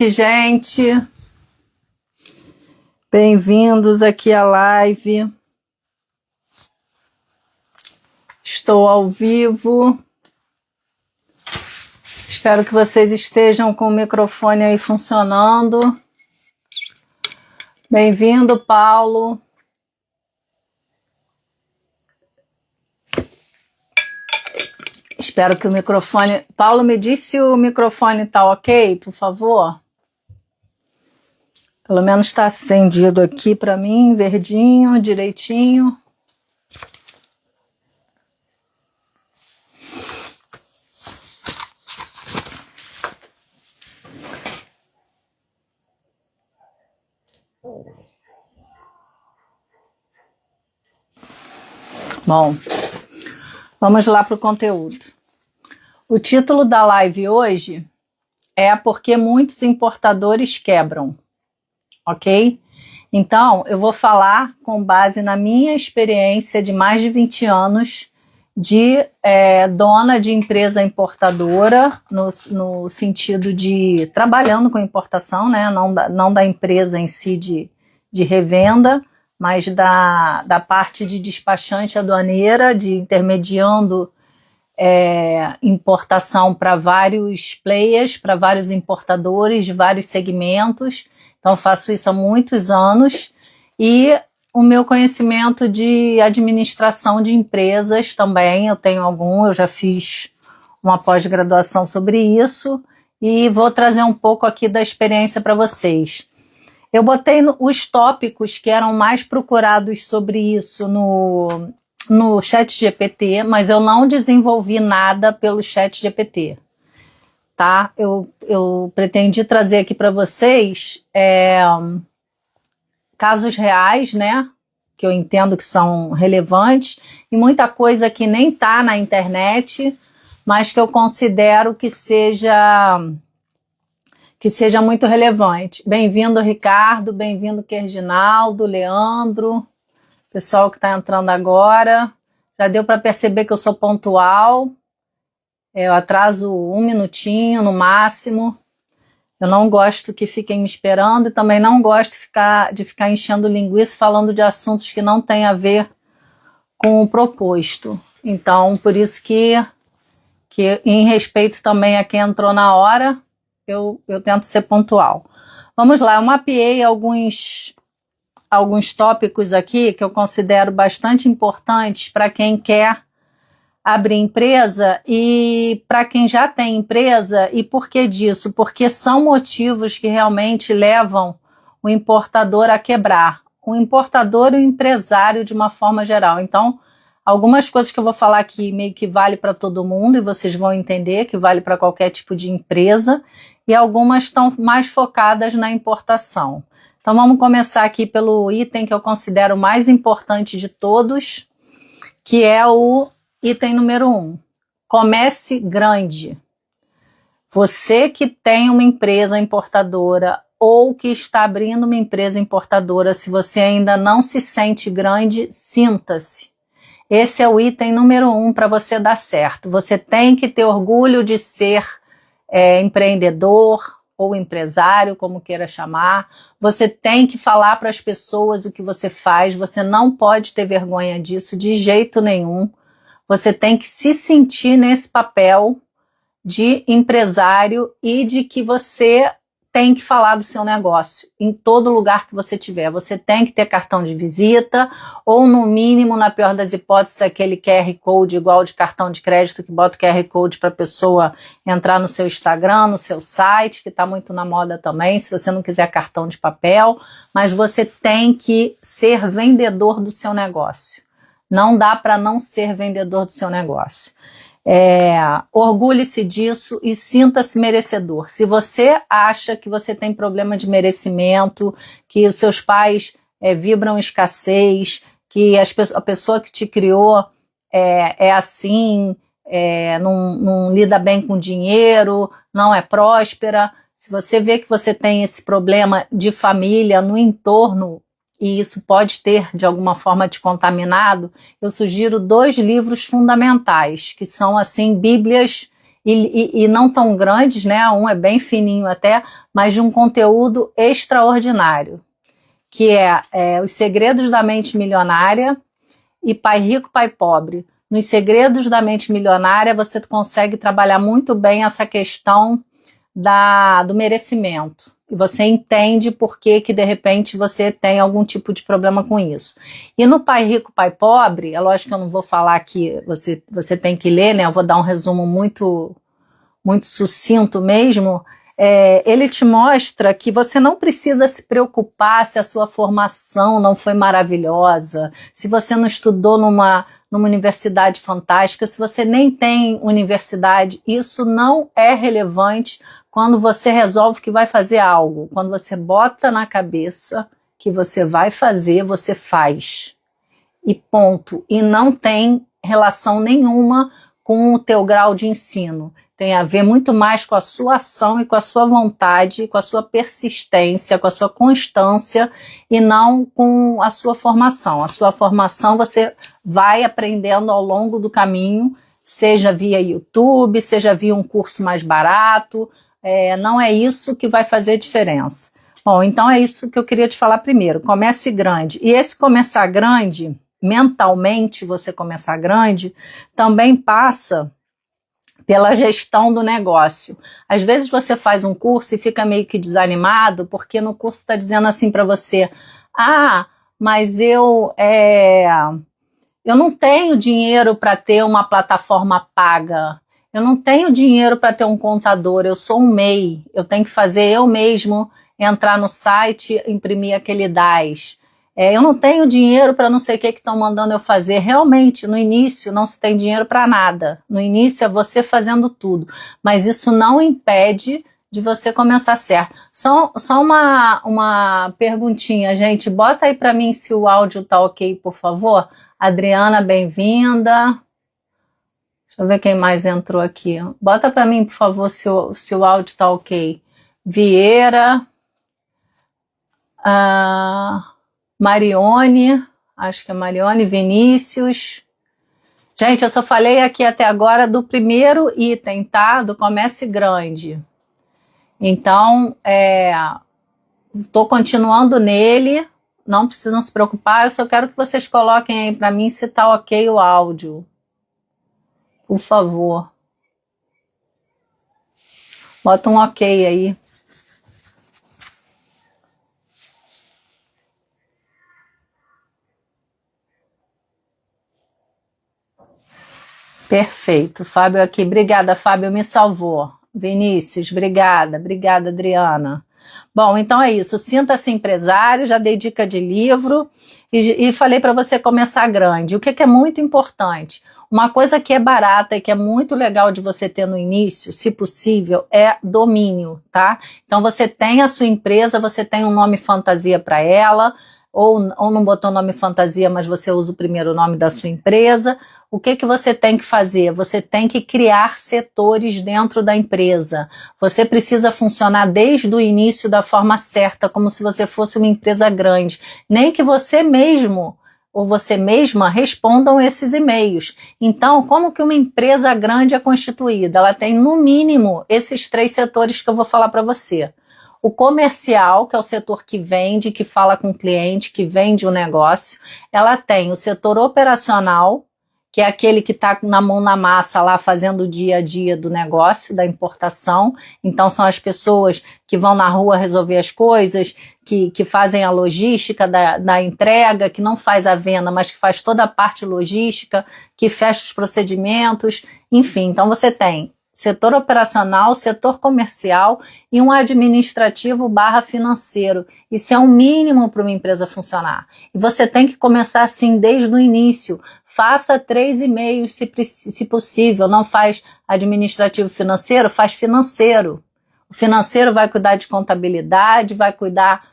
Gente, bem-vindos aqui à live. Estou ao vivo. Espero que vocês estejam com o microfone aí funcionando. Bem-vindo, Paulo. Espero que o microfone... Paulo, me diz se o microfone está ok, por favor. Pelo menos está acendido aqui para mim, verdinho, direitinho. Bom, vamos lá para o conteúdo. O título da live hoje é Porque Muitos Importadores Quebram, ok? Então, eu vou falar com base na minha experiência de mais de 20 anos de dona de empresa importadora, no sentido de trabalhando com importação, né? Não da empresa em si de revenda, mas da parte de despachante aduaneira, de intermediando importação para vários players, para vários importadores de vários segmentos. Então, faço isso há muitos anos. E o meu conhecimento de administração de empresas também, eu tenho algum, eu já fiz uma pós-graduação sobre isso e vou trazer um pouco aqui da experiência para vocês. Eu botei os tópicos que eram mais procurados sobre isso no ChatGPT, mas eu não desenvolvi nada pelo ChatGPT, tá? Eu pretendi trazer aqui para vocês casos reais, né? Que eu entendo que são relevantes e muita coisa que nem está na internet, mas que eu considero que seja muito relevante. Bem-vindo, Ricardo, bem-vindo, Kerginaldo, Leandro, pessoal que está entrando agora. Já deu para perceber que eu sou pontual, eu atraso 1 minutinho no máximo. Eu não gosto que fiquem me esperando e também não gosto de ficar enchendo linguiça falando de assuntos que não têm a ver com o proposto. Então, por isso que em respeito também a quem entrou na hora, eu tento ser pontual. Vamos lá, eu mapeei alguns tópicos aqui que eu considero bastante importantes para quem quer abrir empresa e para quem já tem empresa. E por que disso? Porque são motivos que realmente levam o importador a quebrar. O importador e o empresário de uma forma geral. Então, algumas coisas que eu vou falar aqui meio que vale para todo mundo e vocês vão entender que vale para qualquer tipo de empresa. E algumas estão mais focadas na importação. Então vamos começar aqui pelo item que eu considero mais importante de todos, que é o item número 1. Comece grande. Você que tem uma empresa importadora ou que está abrindo uma empresa importadora, se você ainda não se sente grande, sinta-se. Esse é o item número 1 para você dar certo. Você tem que ter orgulho de ser empreendedor ou empresário, como queira chamar. Você tem que falar para as pessoas o que você faz, você não pode ter vergonha disso de jeito nenhum. Você tem que se sentir nesse papel de empresário e de que você tem que falar do seu negócio em todo lugar que você tiver. Você tem que ter cartão de visita ou, no mínimo, na pior das hipóteses, aquele QR Code igual de cartão de crédito que bota o QR Code para a pessoa entrar no seu Instagram, no seu site, que está muito na moda também, se você não quiser cartão de papel. Mas você tem que ser vendedor do seu negócio. Não dá para não ser vendedor do seu negócio. Orgulhe-se disso e sinta-se merecedor. Se você acha que você tem problema de merecimento, que os seus pais vibram escassez, que a pessoa que te criou é assim, não lida bem com dinheiro, não é próspera, se você vê que você tem esse problema de família no entorno e isso pode ter, de alguma forma, te contaminado, eu sugiro 2 livros fundamentais, que são, assim, bíblias e não tão grandes, né? Um é bem fininho até, mas de um conteúdo extraordinário, que é Os Segredos da Mente Milionária e Pai Rico, Pai Pobre. Nos Segredos da Mente Milionária, você consegue trabalhar muito bem essa questão do merecimento. E você entende por que de repente você tem algum tipo de problema com isso. E no Pai Rico, Pai Pobre, é lógico que eu não vou falar que você tem que ler, né? Eu vou dar um resumo muito, muito sucinto mesmo. Ele te mostra que você não precisa se preocupar se a sua formação não foi maravilhosa, se você não estudou numa universidade fantástica, se você nem tem universidade, isso não é relevante quando você resolve que vai fazer algo. Quando você bota na cabeça que você vai fazer, você faz. E ponto. E não tem relação nenhuma com o teu grau de ensino. Tem a ver muito mais com a sua ação e com a sua vontade, com a sua persistência, com a sua constância e não com a sua formação. A sua formação você vai aprendendo ao longo do caminho, seja via YouTube, seja via um curso mais barato, não é isso que vai fazer diferença. Bom, então é isso que eu queria te falar primeiro. Comece grande. E esse começar grande, mentalmente você começar grande, também passa pela gestão do negócio. Às vezes você faz um curso e fica meio que desanimado, porque no curso está dizendo assim para você, mas eu não tenho dinheiro para ter uma plataforma paga, eu não tenho dinheiro para ter um contador, eu sou um MEI, eu tenho que fazer eu mesmo, entrar no site, imprimir aquele DAS. Eu não tenho dinheiro para não sei o que estão mandando eu fazer. Realmente, no início não se tem dinheiro para nada. No início é você fazendo tudo. Mas isso não impede de você começar certo. Só uma perguntinha, gente. Bota aí para mim se o áudio tá ok, por favor. Adriana, bem-vinda. Deixa eu ver quem mais entrou aqui. Bota para mim, por favor, se o áudio tá ok. Vieira. Marione, acho que é Marione, Vinícius. Gente, eu só falei aqui até agora do primeiro item, tá? Do Comece Grande. Então, estou continuando nele, não precisam se preocupar, eu só quero que vocês coloquem aí para mim se tá ok o áudio. Por favor. Bota um ok aí. Perfeito, Fábio aqui, obrigada, Fábio, me salvou. Vinícius, obrigada, Adriana. Bom, então é isso, sinta-se empresário, já dei dica de livro e falei para você começar grande. O que é muito importante? Uma coisa que é barata e que é muito legal de você ter no início, se possível, é domínio, tá? Então você tem a sua empresa, você tem um nome fantasia para ela, ou não botou nome fantasia, mas você usa o primeiro nome da sua empresa. O que você tem que fazer? Você tem que criar setores dentro da empresa. Você precisa funcionar desde o início da forma certa, como se você fosse uma empresa grande. Nem que você mesmo ou você mesma respondam esses e-mails. Então, como que uma empresa grande é constituída? Ela tem, no mínimo, esses 3 setores que eu vou falar para você. O comercial, que é o setor que vende, que fala com o cliente, que vende o negócio. Ela tem o setor operacional, que é aquele que está na mão na massa lá fazendo o dia a dia do negócio, da importação. Então são as pessoas que vão na rua resolver as coisas, que fazem a logística da entrega, que não faz a venda, mas que faz toda a parte logística, que fecha os procedimentos, enfim. Então você tem setor operacional, setor comercial e um administrativo / financeiro. Isso é um mínimo para uma empresa funcionar. E você tem que começar assim desde o início. Faça 3 e-mails se possível. Não faz administrativo financeiro, faz financeiro. O financeiro vai cuidar de contabilidade, vai cuidar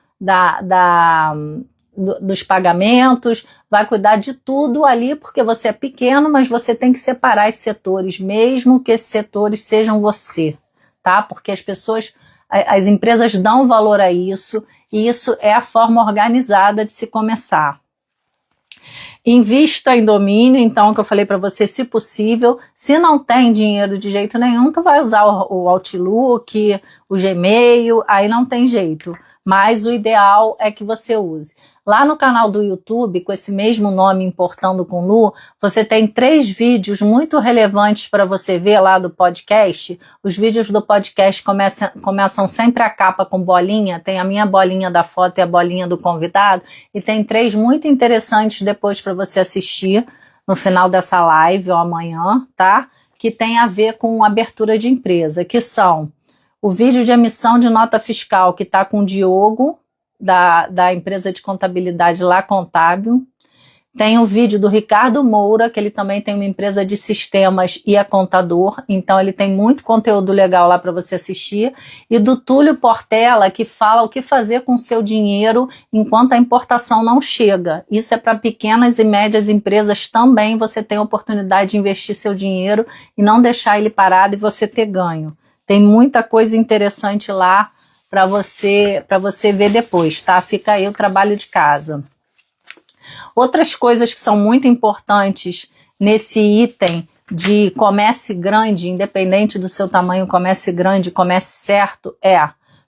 dos pagamentos, vai cuidar de tudo ali, porque você é pequeno, mas você tem que separar esses setores, mesmo que esses setores sejam você, tá? Porque as empresas dão valor a isso, e isso é a forma organizada de se começar. Invista em domínio, então, que eu falei para você, se possível. Se não tem dinheiro de jeito nenhum, tu vai usar o Outlook, o Gmail, aí não tem jeito. Mas o ideal é que você use. Lá no canal do YouTube, com esse mesmo nome, Importando com Lu, você tem 3 vídeos muito relevantes para você ver lá do podcast. Os vídeos do podcast começam sempre a capa com bolinha, tem a minha bolinha da foto e a bolinha do convidado, e tem 3 muito interessantes depois para você assistir no final dessa live ou amanhã, tá? Que tem a ver com abertura de empresa, que são o vídeo de emissão de nota fiscal, que está com o Diogo, da empresa de contabilidade lá Contábil. Tem o vídeo do Ricardo Moura, que ele também tem uma empresa de sistemas e é contador, então ele tem muito conteúdo legal lá para você assistir. E do Túlio Portela, que fala o que fazer com o seu dinheiro enquanto a importação não chega. Isso é para pequenas e médias empresas também, você tem a oportunidade de investir seu dinheiro e não deixar ele parado e você ter ganho. Tem muita coisa interessante lá para você ver depois, tá? Fica aí o trabalho de casa. Outras coisas que são muito importantes nesse item de comece grande, independente do seu tamanho, comece grande, comece certo,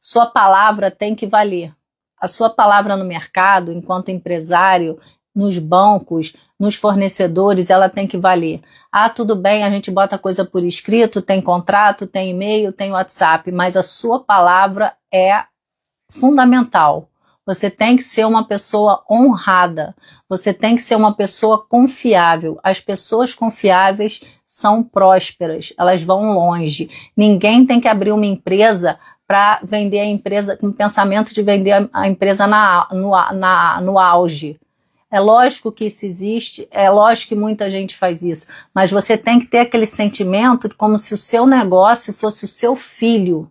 sua palavra tem que valer. A sua palavra no mercado, enquanto empresário, nos bancos, nos fornecedores, ela tem que valer. Ah, tudo bem, a gente bota coisa por escrito, tem contrato, tem e-mail, tem WhatsApp, mas a sua palavra é fundamental. Você tem que ser uma pessoa honrada, você tem que ser uma pessoa confiável. As pessoas confiáveis são prósperas, elas vão longe. Ninguém tem que abrir uma empresa para vender a empresa com o pensamento de vender a empresa no auge. É lógico que isso existe, é lógico que muita gente faz isso, mas você tem que ter aquele sentimento como se o seu negócio fosse o seu filho.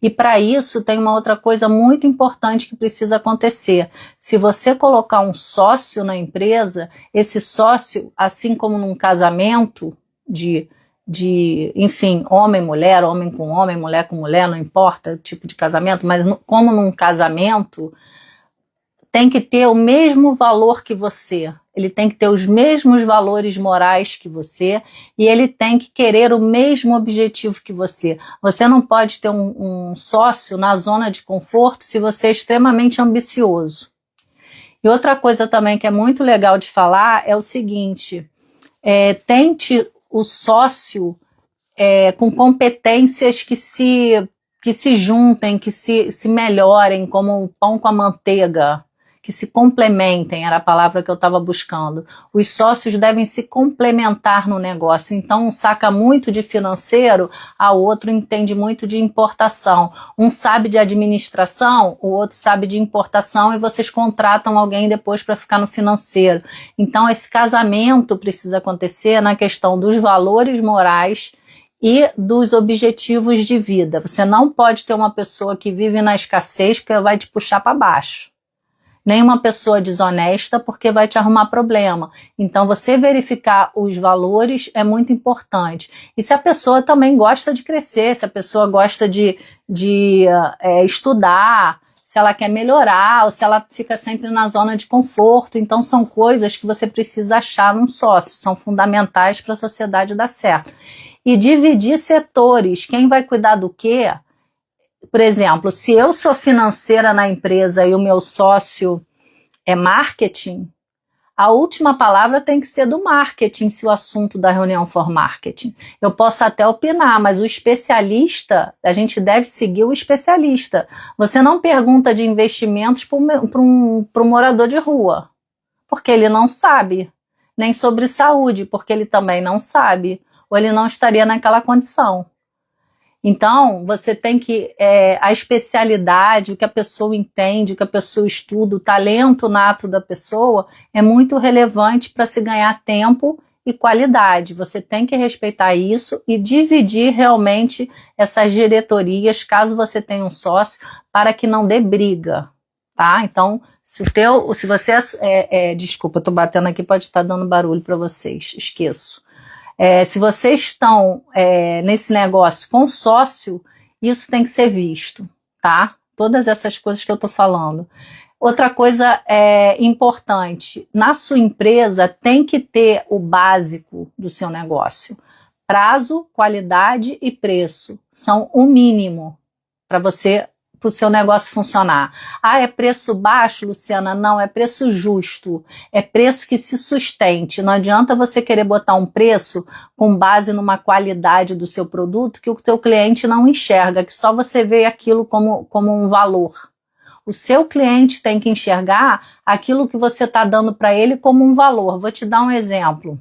E para isso tem uma outra coisa muito importante que precisa acontecer. Se você colocar um sócio na empresa, esse sócio, assim como num casamento enfim, homem, mulher, homem com homem, mulher com mulher, não importa o tipo de casamento, mas como num casamento, tem que ter o mesmo valor que você, ele tem que ter os mesmos valores morais que você e ele tem que querer o mesmo objetivo que você. Você não pode ter um sócio na zona de conforto se você é extremamente ambicioso. E outra coisa também que é muito legal de falar é o seguinte, tente o sócio com competências que se juntem, que se melhorem, como o pão com a manteiga, que se complementem, era a palavra que eu estava buscando. Os sócios devem se complementar no negócio, então um saca muito de financeiro, a outro entende muito de importação. Um sabe de administração, o outro sabe de importação e vocês contratam alguém depois para ficar no financeiro. Então esse casamento precisa acontecer na questão dos valores morais e dos objetivos de vida. Você não pode ter uma pessoa que vive na escassez porque ela vai te puxar para baixo. Nem uma pessoa desonesta porque vai te arrumar problema. Então você verificar os valores é muito importante. E se a pessoa também gosta de crescer, se a pessoa gosta de estudar, se ela quer melhorar ou se ela fica sempre na zona de conforto. Então são coisas que você precisa achar num sócio, são fundamentais para a sociedade dar certo. E dividir setores, quem vai cuidar do quê? Por exemplo, se eu sou financeira na empresa e o meu sócio é marketing, a última palavra tem que ser do marketing, se o assunto da reunião for marketing. Eu posso até opinar, mas o especialista, a gente deve seguir o especialista. Você não pergunta de investimentos para um morador de rua, porque ele não sabe, nem sobre saúde, porque ele também não sabe, ou ele não estaria naquela condição. Então, você tem que, a especialidade, o que a pessoa entende, o que a pessoa estuda, o talento nato da pessoa é muito relevante para se ganhar tempo e qualidade. Você tem que respeitar isso e dividir realmente essas diretorias, caso você tenha um sócio, para que não dê briga, tá? Então, se você desculpa, eu tô batendo aqui, pode estar dando barulho para vocês, esqueço. Se vocês estão nesse negócio com sócio, isso tem que ser visto, tá? Todas essas coisas que eu tô falando. Outra coisa importante, na sua empresa tem que ter o básico do seu negócio. Prazo, qualidade e preço são o mínimo para o seu negócio funcionar. Ah, é preço baixo, Luciana? Não, é preço justo. É preço que se sustente. Não adianta você querer botar um preço com base numa qualidade do seu produto que o seu cliente não enxerga, que só você vê aquilo como um valor. O seu cliente tem que enxergar aquilo que você está dando para ele como um valor. Vou te dar um exemplo.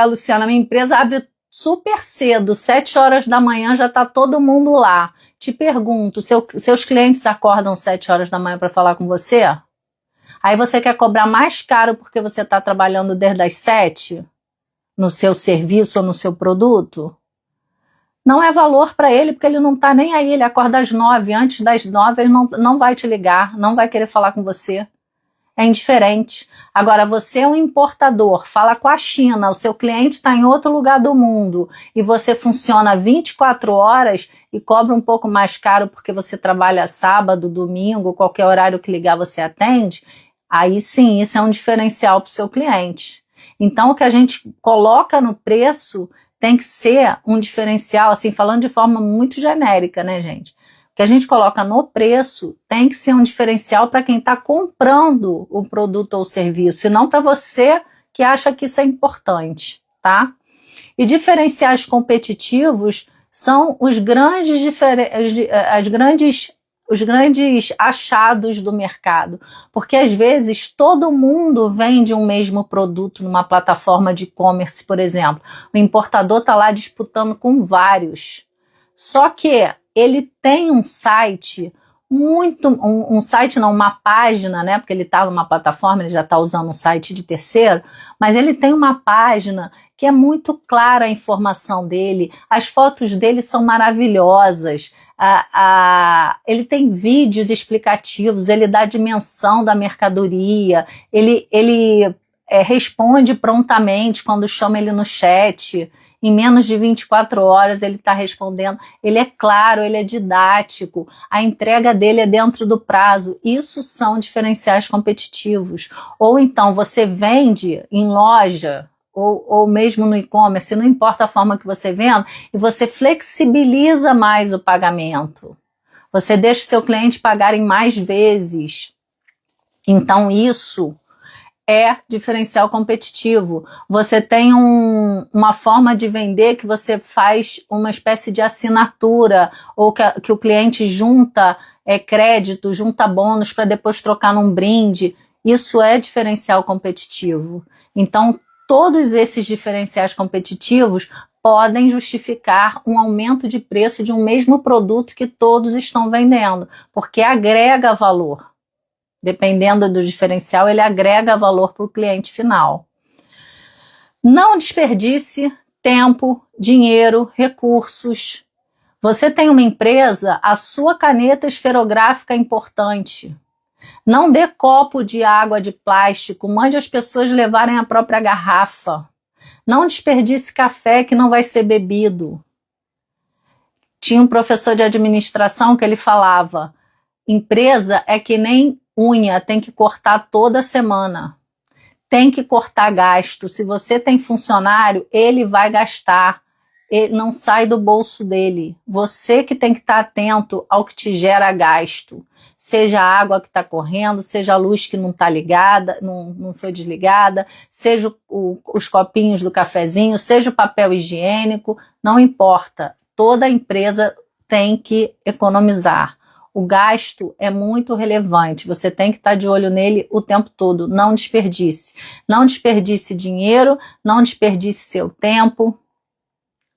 Luciana, minha empresa abre super cedo, 7 horas da manhã já está todo mundo lá. Te pergunto, seus clientes acordam 7 horas da manhã para falar com você? Aí você quer cobrar mais caro porque você está trabalhando desde as 7 no seu serviço ou no seu produto? Não é valor para ele, porque ele não está nem aí, ele acorda às 9, antes das 9 ele não vai te ligar, não vai querer falar com você. É indiferente. Agora, você é um importador, fala com a China, o seu cliente está em outro lugar do mundo e você funciona 24 horas e cobra um pouco mais caro porque você trabalha sábado, domingo, qualquer horário que ligar você atende, aí sim, isso é um diferencial para o seu cliente. Então, o que a gente coloca no preço tem que ser um diferencial, assim, falando de forma muito genérica, né, gente? O que a gente coloca no preço tem que ser um diferencial para quem está comprando o produto ou o serviço, e não para você que acha que isso é importante, tá? E diferenciais competitivos são os grandes achados do mercado, porque às vezes todo mundo vende um mesmo produto numa plataforma de e-commerce, por exemplo. O importador está lá disputando com vários. Só que ele tem um site uma página, né? Porque ele está numa plataforma, ele já está usando um site de terceiro, mas ele tem uma página que é muito clara a informação dele, as fotos dele são maravilhosas, ele tem vídeos explicativos, ele dá a dimensão da mercadoria, ele responde prontamente quando chama ele no chat. Em menos de 24 horas ele está respondendo, ele é claro, ele é didático, a entrega dele é dentro do prazo. Isso são diferenciais competitivos. Ou então você vende em loja, ou mesmo no e-commerce, não importa a forma que você venda, e você flexibiliza mais o pagamento. Você deixa o seu cliente pagar em mais vezes. Então isso é diferencial competitivo. Você tem uma forma de vender que você faz uma espécie de assinatura, ou que o cliente junta crédito, junta bônus para depois trocar num brinde. Isso é diferencial competitivo. Então, todos esses diferenciais competitivos podem justificar um aumento de preço de um mesmo produto que todos estão vendendo, porque agrega valor. Dependendo do diferencial, ele agrega valor para o cliente final. Não desperdice tempo, dinheiro, recursos. Você tem uma empresa, a sua caneta esferográfica é importante. Não dê copo de água de plástico, mande as pessoas levarem a própria garrafa. Não desperdice café que não vai ser bebido. Tinha um professor de administração que ele falava, empresa é que nem unha, tem que cortar toda semana. Tem que cortar gasto. Se você tem funcionário, ele vai gastar. Ele não sai do bolso dele. Você que tem que estar atento ao que te gera gasto. Seja a água que está correndo, seja a luz que não está ligada, não foi desligada, seja os copinhos do cafezinho, seja o papel higiênico, não importa. Toda empresa tem que economizar. O gasto é muito relevante, você tem que estar de olho nele o tempo todo, não desperdice. Não desperdice dinheiro, não desperdice seu tempo,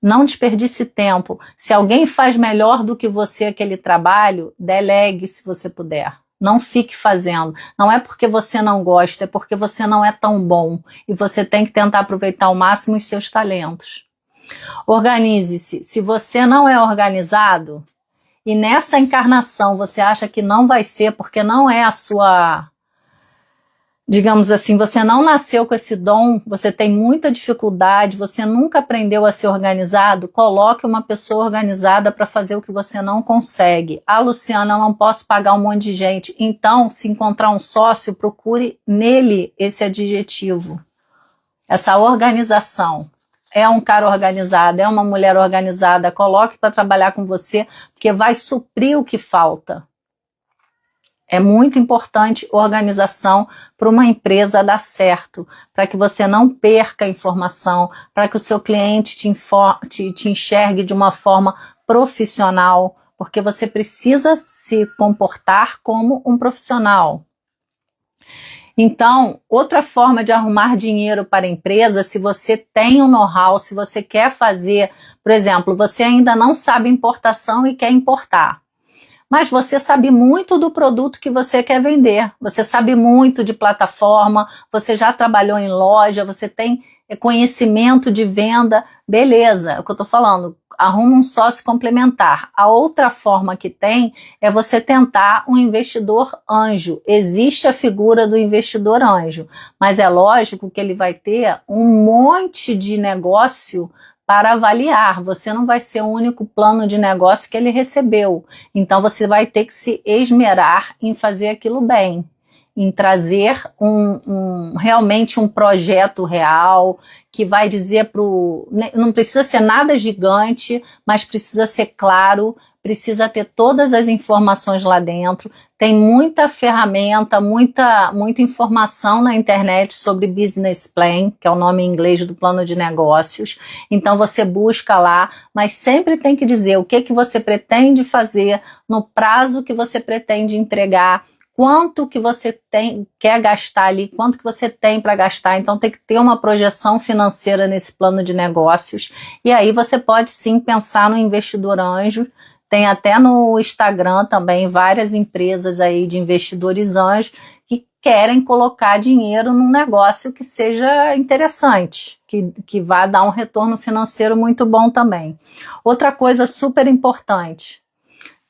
não desperdice tempo. Se alguém faz melhor do que você aquele trabalho, delegue se você puder. Não fique fazendo. Não é porque você não gosta, é porque você não é tão bom. E você tem que tentar aproveitar ao máximo os seus talentos. Organize-se. Se você não é organizado, e nessa encarnação você acha que não vai ser porque não é a sua digamos assim, você não nasceu com esse dom, você tem muita dificuldade, você nunca aprendeu a ser organizado, coloque uma pessoa organizada para fazer o que você não consegue. Ah, Luciana, eu não posso pagar um monte de gente. Então, se encontrar um sócio, procure nele esse adjetivo, essa organização. É um cara organizado, é uma mulher organizada, coloque para trabalhar com você, porque vai suprir o que falta. É muito importante organização para uma empresa dar certo, para que você não perca a informação, para que o seu cliente te enxergue de uma forma profissional, porque você precisa se comportar como um profissional. Então, outra forma de arrumar dinheiro para a empresa, se você tem um know-how, se você quer fazer, por exemplo, você ainda não sabe importação e quer importar. Mas você sabe muito do produto que você quer vender, você sabe muito de plataforma, você já trabalhou em loja, você tem conhecimento de venda, beleza, é o que eu estou falando, arruma um sócio complementar. A outra forma que tem é você tentar um investidor anjo. Existe a figura do investidor anjo, mas é lógico que ele vai ter um monte de negócio para avaliar, você não vai ser o único plano de negócio que ele recebeu, então você vai ter que se esmerar em fazer aquilo bem, em trazer realmente um projeto real, que vai dizer não precisa ser nada gigante, mas precisa ser claro, precisa ter todas as informações lá dentro, tem muita ferramenta, muita informação na internet sobre Business Plan, que é o nome em inglês do plano de negócios, então você busca lá, mas sempre tem que dizer o que você pretende fazer, no prazo que você pretende entregar, quanto que você quer gastar ali, quanto que você tem para gastar, então tem que ter uma projeção financeira nesse plano de negócios, e aí você pode sim pensar no investidor anjo. Tem até no Instagram também várias empresas aí de investidores anjos que querem colocar dinheiro num negócio que seja interessante, que vá dar um retorno financeiro muito bom também. Outra coisa super importante,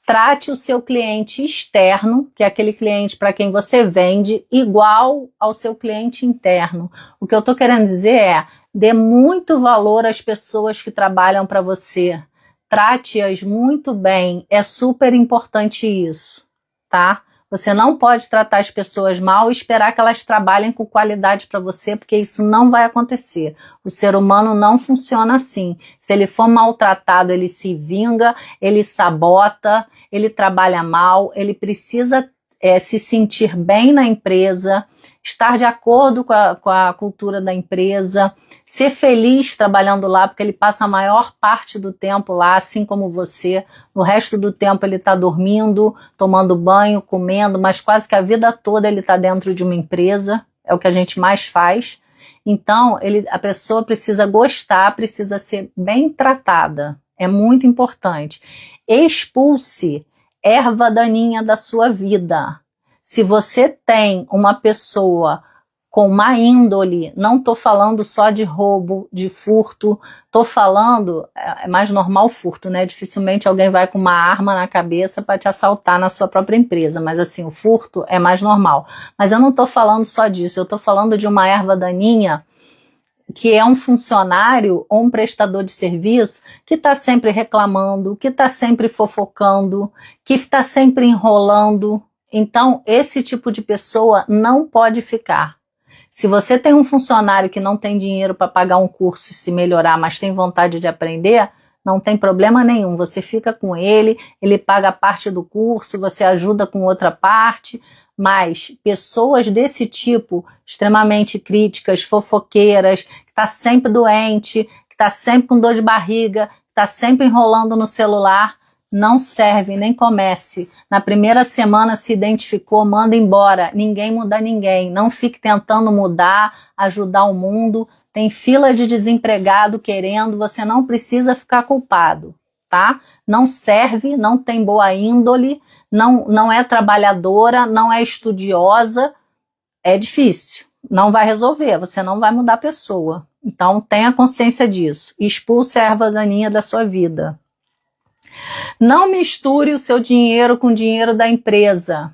trate o seu cliente externo, que é aquele cliente para quem você vende, igual ao seu cliente interno. O que eu estou querendo dizer é, dê muito valor às pessoas que trabalham para você. Trate-as muito bem, é super importante isso, tá? Você não pode tratar as pessoas mal e esperar que elas trabalhem com qualidade para você, porque isso não vai acontecer. O ser humano não funciona assim. Se ele for maltratado, ele se vinga, ele sabota, ele trabalha mal, ele precisa se sentir bem na empresa, estar de acordo com a cultura da empresa, ser feliz trabalhando lá, porque ele passa a maior parte do tempo lá, assim como você. No resto do tempo ele está dormindo, tomando banho, comendo, mas quase que a vida toda ele está dentro de uma empresa, é o que a gente mais faz. Então, a pessoa precisa gostar, precisa ser bem tratada, é muito importante. Expulse erva daninha da sua vida. Se você tem uma pessoa com má índole, não estou falando só de roubo, de furto, estou falando, é mais normal o furto, né? Dificilmente alguém vai com uma arma na cabeça para te assaltar na sua própria empresa, mas assim, o furto é mais normal. Mas eu não estou falando só disso, eu estou falando de uma erva daninha que é um funcionário ou um prestador de serviço que está sempre reclamando, que está sempre fofocando, que está sempre enrolando. Então, esse tipo de pessoa não pode ficar. Se você tem um funcionário que não tem dinheiro para pagar um curso e se melhorar, mas tem vontade de aprender, não tem problema nenhum. Você fica com ele paga parte do curso, você ajuda com outra parte. Mas pessoas desse tipo, extremamente críticas, fofoqueiras, que está sempre doente, que está sempre com dor de barriga, que está sempre enrolando no celular, não serve, nem comece. Na primeira semana se identificou, manda embora. Ninguém muda ninguém. Não fique tentando mudar, ajudar o mundo. Tem fila de desempregado querendo, você não precisa ficar culpado, tá? Não serve, não tem boa índole, não é trabalhadora, não é estudiosa, é difícil, não vai resolver, você não vai mudar a pessoa. Então tenha consciência disso, expulse a erva daninha da sua vida. Não misture o seu dinheiro com o dinheiro da empresa.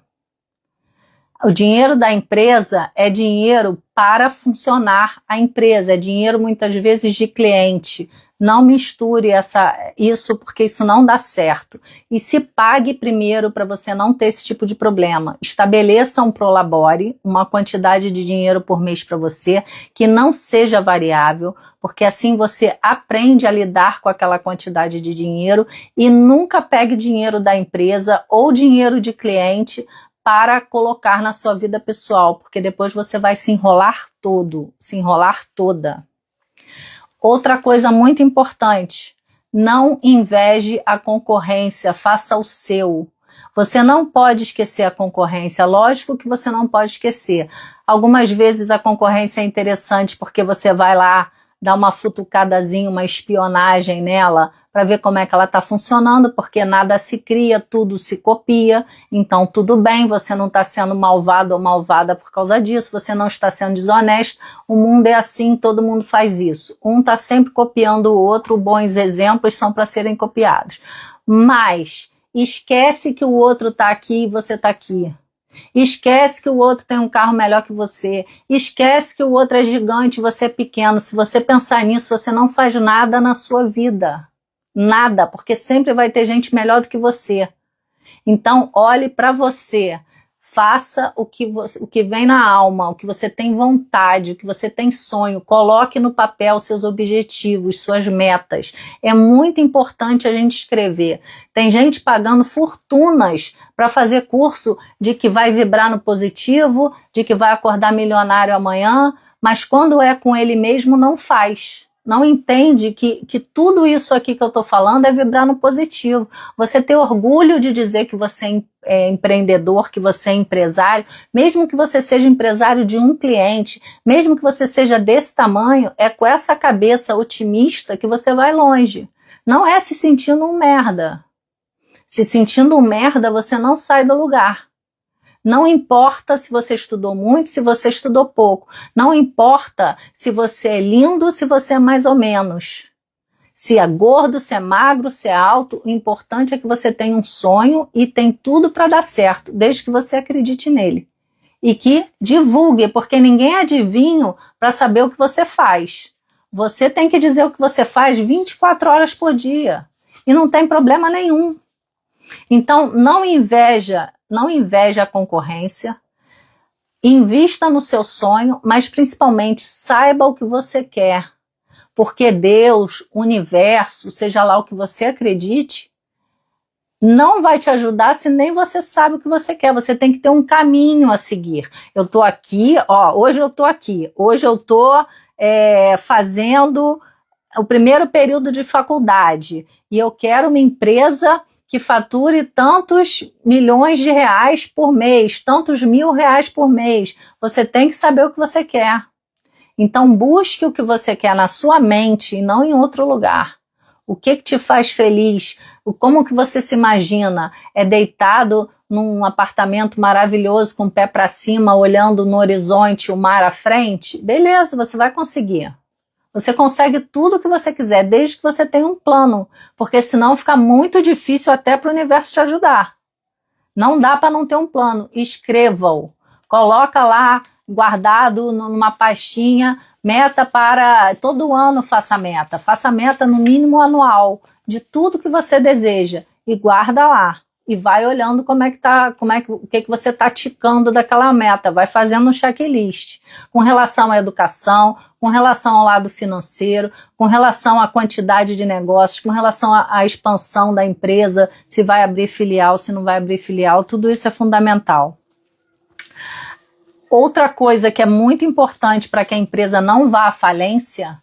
O dinheiro da empresa é dinheiro para funcionar a empresa, é dinheiro muitas vezes de cliente. Não misture isso porque isso não dá certo. E se pague primeiro para você não ter esse tipo de problema. Estabeleça um prolabore, uma quantidade de dinheiro por mês para você, que não seja variável, porque assim você aprende a lidar com aquela quantidade de dinheiro e nunca pegue dinheiro da empresa ou dinheiro de cliente para colocar na sua vida pessoal, porque depois você vai se enrolar todo, se enrolar toda. Outra coisa muito importante, não inveje a concorrência, faça o seu. Você não pode esquecer a concorrência, lógico que você não pode esquecer. Algumas vezes a concorrência é interessante porque você vai lá dar uma futucadazinha, uma espionagem nela, para ver como é que ela está funcionando, porque nada se cria, tudo se copia, então tudo bem, você não está sendo malvado ou malvada por causa disso, você não está sendo desonesto, o mundo é assim, todo mundo faz isso. Um está sempre copiando o outro, bons exemplos são para serem copiados. Mas esquece que o outro está aqui e você está aqui. Esquece que o outro tem um carro melhor que você. Esquece que o outro é gigante e você é pequeno. Se você pensar nisso, você não faz nada na sua vida. Nada, porque sempre vai ter gente melhor do que você. Então, olhe para você. Faça o que vem na alma, o que você tem vontade, o que você tem sonho. Coloque no papel seus objetivos, suas metas. É muito importante a gente escrever. Tem gente pagando fortunas para fazer curso de que vai vibrar no positivo, de que vai acordar milionário amanhã, mas quando é com ele mesmo não faz. Não entende que tudo isso aqui que eu estou falando é vibrar no positivo. Você ter orgulho de dizer que você é empreendedor, que você é empresário, mesmo que você seja empresário de um cliente, mesmo que você seja desse tamanho, é com essa cabeça otimista que você vai longe. Não é se sentindo um merda. Se sentindo um merda, você não sai do lugar. Não importa se você estudou muito, se você estudou pouco. Não importa se você é lindo, se você é mais ou menos. Se é gordo, se é magro, se é alto, o importante é que você tenha um sonho e tem tudo para dar certo, desde que você acredite nele. E que divulgue, porque ninguém é adivinho para saber o que você faz. Você tem que dizer o que você faz 24 horas por dia. E não tem problema nenhum. Então, não inveja a concorrência, invista no seu sonho, mas principalmente saiba o que você quer, porque Deus, o universo, seja lá o que você acredite, não vai te ajudar se nem você sabe o que você quer. Você tem que ter um caminho a seguir. Eu tô aqui, hoje eu tô aqui, hoje eu tô fazendo o primeiro período de faculdade e eu quero uma empresa que fature tantos milhões de reais por mês, tantos R$1.000 por mês. Você tem que saber o que você quer. Então busque o que você quer na sua mente e não em outro lugar. O que te faz feliz? Como que você se imagina? É deitado num apartamento maravilhoso com o pé para cima, olhando no horizonte, o mar à frente? Beleza, você vai conseguir. Você consegue tudo o que você quiser, desde que você tenha um plano, porque senão fica muito difícil até para o universo te ajudar. Não dá para não ter um plano. Escreva-o. Coloca lá, guardado numa pastinha, meta para... Todo ano faça meta. Faça meta no mínimo anual, de tudo que você deseja. E guarda lá. E vai olhando o que você está ticando daquela meta, vai fazendo um checklist com relação à educação, com relação ao lado financeiro, com relação à quantidade de negócios, com relação à expansão da empresa, se vai abrir filial, se não vai abrir filial, tudo isso é fundamental. Outra coisa que é muito importante para que a empresa não vá à falência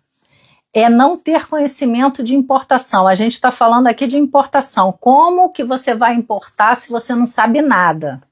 é não ter conhecimento de importação. A gente está falando aqui de importação. Como que você vai importar se você não sabe nada?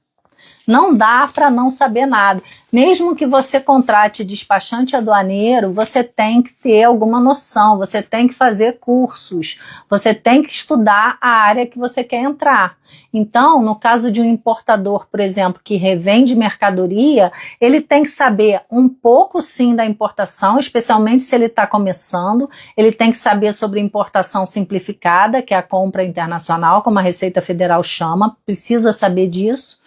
Não dá para não saber nada. Mesmo que você contrate despachante aduaneiro, você tem que ter alguma noção, você tem que fazer cursos, você tem que estudar a área que você quer entrar. Então, no caso de um importador, por exemplo, que revende mercadoria, ele tem que saber um pouco sim da importação, especialmente se ele está começando. Ele tem que saber sobre importação simplificada, que é a compra internacional, como a Receita Federal chama, precisa saber disso.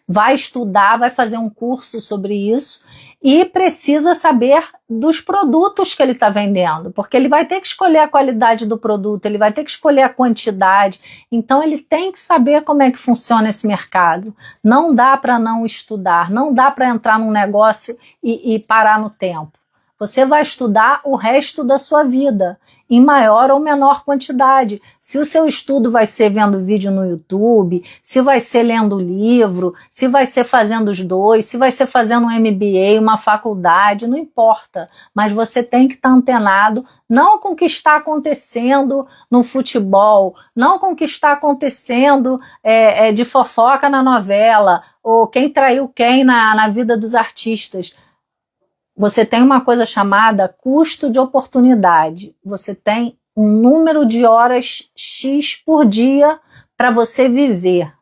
vai estudar, vai fazer um curso sobre isso e precisa saber dos produtos que ele está vendendo, porque ele vai ter que escolher a qualidade do produto, ele vai ter que escolher a quantidade, então ele tem que saber como é que funciona esse mercado. Não dá para não estudar, não dá para entrar num negócio e parar no tempo. Você vai estudar o resto da sua vida, em maior ou menor quantidade. Se o seu estudo vai ser vendo vídeo no YouTube, se vai ser lendo livro, se vai ser fazendo os dois, se vai ser fazendo um MBA, uma faculdade, não importa. Mas você tem que estar antenado, não com o que está acontecendo no futebol, não com o que está acontecendo de fofoca na novela, ou quem traiu quem na vida dos artistas. Você tem uma coisa chamada custo de oportunidade. Você tem um número de horas X por dia para você viver.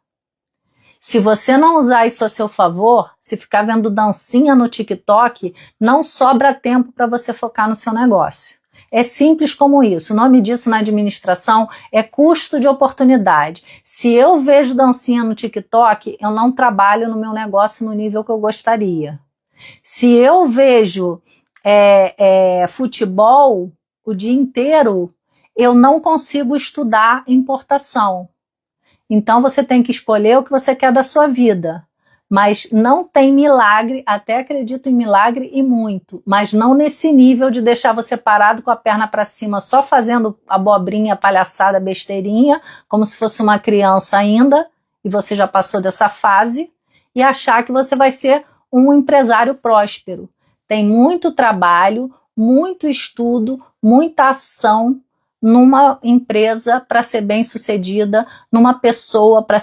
Se você não usar isso a seu favor, se ficar vendo dancinha no TikTok, não sobra tempo para você focar no seu negócio. É simples como isso. O nome disso na administração é custo de oportunidade. Se eu vejo dancinha no TikTok, eu não trabalho no meu negócio no nível que eu gostaria. Se eu vejo futebol o dia inteiro, eu não consigo estudar importação. Então você tem que escolher o que você quer da sua vida. Mas não tem milagre, até acredito em milagre e muito, mas não nesse nível de deixar você parado com a perna para cima, só fazendo abobrinha, palhaçada, besteirinha, como se fosse uma criança ainda, e você já passou dessa fase, e achar que você vai ser um empresário próspero. Tem muito trabalho, muito estudo, muita ação numa empresa para ser bem-sucedida, numa pessoa para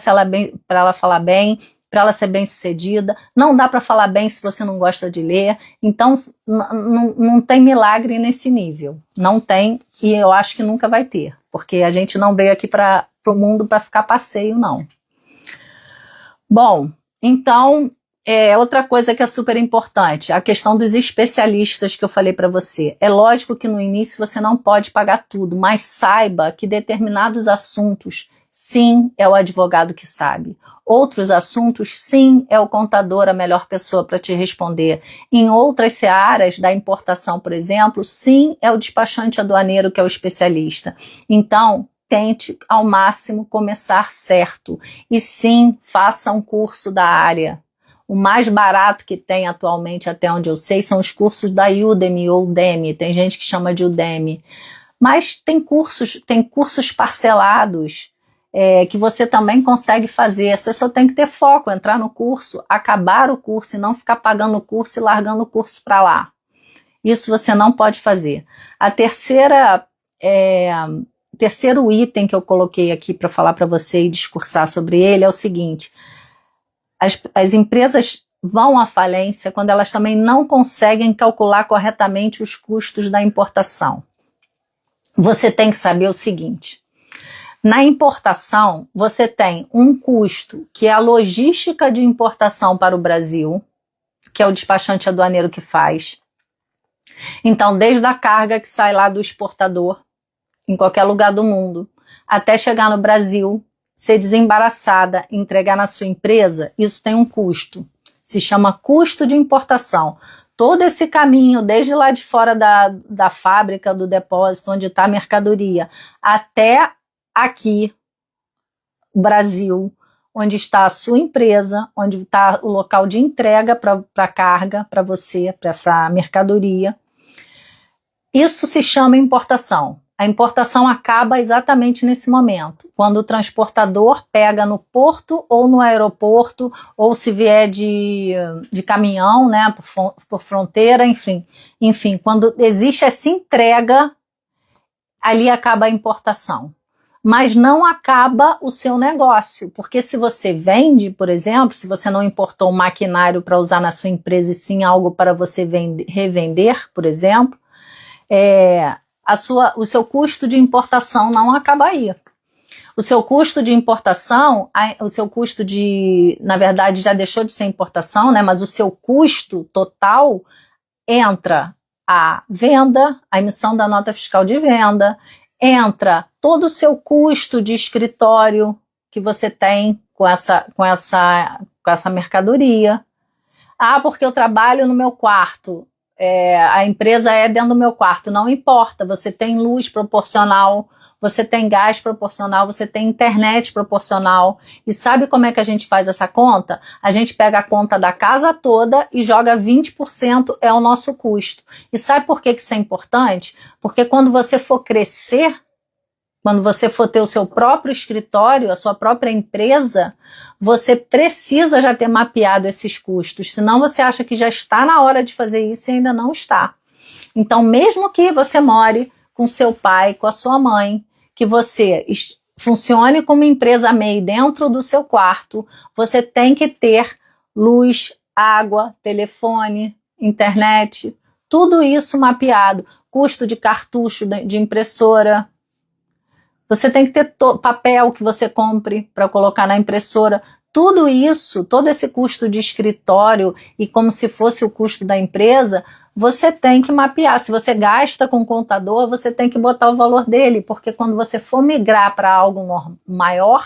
ela falar bem, para ela ser bem-sucedida. Não dá para falar bem se você não gosta de ler. Então, não tem milagre nesse nível. Não tem, e eu acho que nunca vai ter, porque a gente não veio aqui para o mundo para ficar passeio, não. Bom, então... outra coisa que é super importante, a questão dos especialistas que eu falei para você. É lógico que no início você não pode pagar tudo, mas saiba que determinados assuntos, sim, é o advogado que sabe. Outros assuntos, sim, é o contador a melhor pessoa para te responder. Em outras searas da importação, por exemplo, sim, é o despachante aduaneiro que é o especialista. Então, tente ao máximo começar certo. E sim, faça um curso da área. O mais barato que tem atualmente, até onde eu sei, são os cursos da Udemy ou Udemy. Tem gente que chama de Udemy. Mas tem cursos parcelados que você também consegue fazer. Você só tem que ter foco, entrar no curso, acabar o curso e não ficar pagando o curso e largando o curso para lá. Isso você não pode fazer. A terceiro item que eu coloquei aqui para falar para você e discursar sobre ele é o seguinte... As empresas vão à falência quando elas também não conseguem calcular corretamente os custos da importação. Você tem que saber o seguinte, na importação você tem um custo que é a logística de importação para o Brasil, que é o despachante aduaneiro que faz. Então, desde a carga que sai lá do exportador, em qualquer lugar do mundo, até chegar no Brasil, ser desembaraçada e entregar na sua empresa, isso tem um custo. Se chama custo de importação. Todo esse caminho, desde lá de fora da fábrica, do depósito, onde está a mercadoria, até aqui, Brasil, onde está a sua empresa, onde está o local de entrega para a carga, para você, para essa mercadoria. Isso se chama importação. A importação acaba exatamente nesse momento, quando o transportador pega no porto ou no aeroporto, ou se vier de caminhão, né, por fronteira, enfim, quando existe essa entrega, ali acaba a importação. Mas não acaba o seu negócio, porque se você vende, por exemplo, se você não importou um maquinário para usar na sua empresa e sim algo para você revender, por exemplo, o seu custo de importação não acabaria. O seu custo de importação, na verdade já deixou de ser importação, né? Mas o seu custo total entra a venda, a emissão da nota fiscal de venda, entra todo o seu custo de escritório que você tem com essa mercadoria. Ah, porque eu trabalho no meu quarto, a empresa é dentro do meu quarto. Não importa, você tem luz proporcional, você tem gás proporcional, você tem internet proporcional. E sabe como é que a gente faz essa conta? A gente pega a conta da casa toda e joga 20% é o nosso custo. E sabe por que isso é importante? Porque quando você for crescer, quando você for ter o seu próprio escritório, a sua própria empresa, você precisa já ter mapeado esses custos, senão você acha que já está na hora de fazer isso e ainda não está. Então, mesmo que você more com seu pai, com a sua mãe, que você funcione como empresa MEI dentro do seu quarto, você tem que ter luz, água, telefone, internet, tudo isso mapeado, custo de cartucho de impressora. Você tem que ter papel que você compre para colocar na impressora. Tudo isso, todo esse custo de escritório e como se fosse o custo da empresa, você tem que mapear. Se você gasta com contador, você tem que botar o valor dele, porque quando você for migrar para algo maior,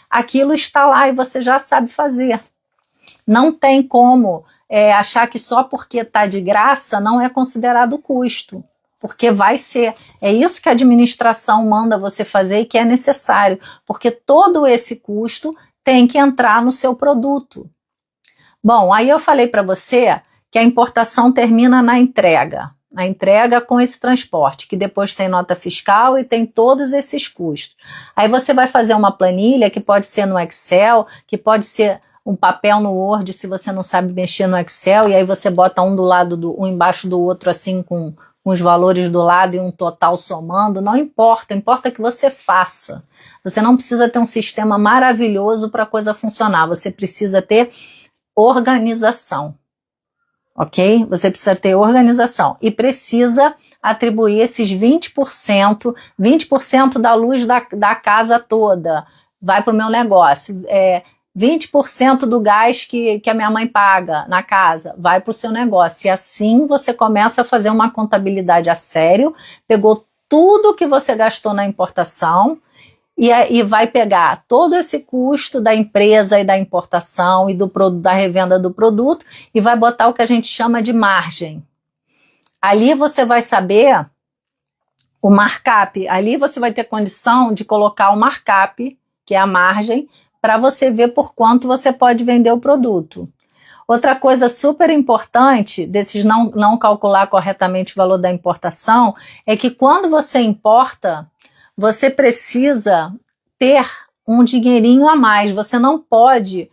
aquilo está lá e você já sabe fazer. Não tem como achar que só porque está de graça não é considerado custo. Porque vai ser. É isso que a administração manda você fazer e que é necessário, porque todo esse custo tem que entrar no seu produto. Bom, aí eu falei para você que a importação termina na entrega com esse transporte, que depois tem nota fiscal e tem todos esses custos. Aí você vai fazer uma planilha que pode ser no Excel, que pode ser um papel no Word, se você não sabe mexer no Excel, e aí você bota um embaixo do outro assim com os valores do lado e um total somando, não importa, importa que você faça. Você não precisa ter um sistema maravilhoso para a coisa funcionar, você precisa ter organização, ok? Você precisa ter organização e precisa atribuir esses 20% da luz da casa toda, vai para o meu negócio, 20% do gás que a minha mãe paga na casa vai para o seu negócio. E assim você começa a fazer uma contabilidade a sério, pegou tudo que você gastou na importação e vai pegar todo esse custo da empresa e da importação e da revenda do produto e vai botar o que a gente chama de margem. Ali você vai saber o markup, ali você vai ter condição de colocar o markup, que é a margem, para você ver por quanto você pode vender o produto. Outra coisa super importante desses não calcular corretamente o valor da importação é que quando você importa, você precisa ter um dinheirinho a mais. Você não pode,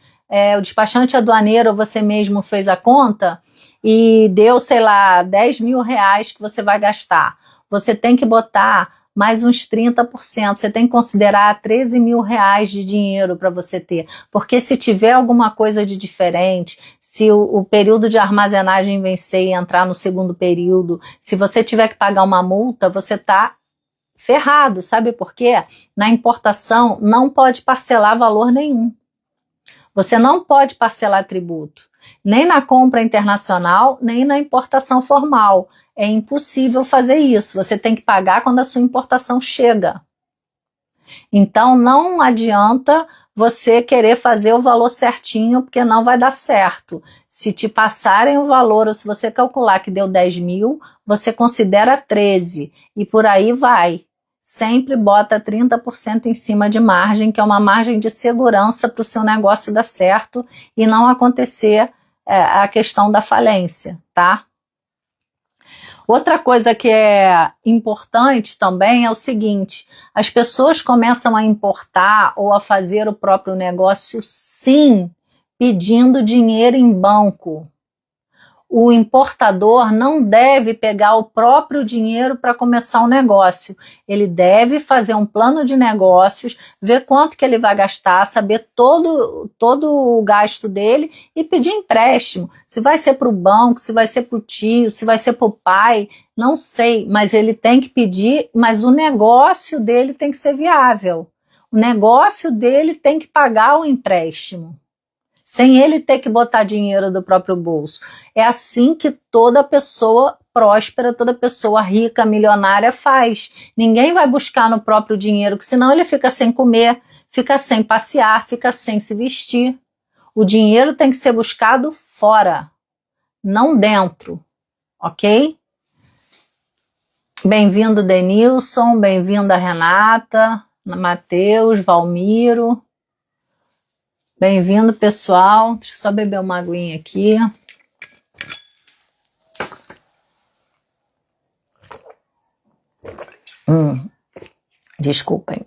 o despachante aduaneiro, você mesmo fez a conta e deu, sei lá, 10 mil reais que você vai gastar. Você tem que botar mais uns 30%, você tem que considerar 13 mil reais de dinheiro para você ter, porque se tiver alguma coisa de diferente, se o período de armazenagem vencer e entrar no segundo período, se você tiver que pagar uma multa, você está ferrado, sabe por quê? Na importação não pode parcelar valor nenhum, você não pode parcelar tributo, nem na compra internacional, nem na importação formal. É impossível fazer isso, você tem que pagar quando a sua importação chega. Então não adianta você querer fazer o valor certinho, porque não vai dar certo. Se te passarem o valor, ou se você calcular que deu 10 mil, você considera 13, e por aí vai. Sempre bota 30% em cima de margem, que é uma margem de segurança para o seu negócio dar certo e não acontecer a questão da falência, tá? Outra coisa que é importante também é o seguinte, as pessoas começam a importar ou a fazer o próprio negócio, sim, pedindo dinheiro em banco. O importador não deve pegar o próprio dinheiro para começar o negócio. Ele deve fazer um plano de negócios, ver quanto que ele vai gastar, saber todo o gasto dele e pedir empréstimo. Se vai ser para o banco, se vai ser para o tio, se vai ser para o pai, não sei, mas ele tem que pedir, mas o negócio dele tem que ser viável. O negócio dele tem que pagar o empréstimo, sem ele ter que botar dinheiro do próprio bolso. É assim que toda pessoa próspera, toda pessoa rica, milionária faz. Ninguém vai buscar no próprio dinheiro, porque senão ele fica sem comer, fica sem passear, fica sem se vestir. O dinheiro tem que ser buscado fora, não dentro, ok? Bem-vindo, Denilson, bem-vinda, Renata, Matheus, Valmiro. Bem-vindo, pessoal. Deixa eu só beber uma aguinha aqui. Desculpem.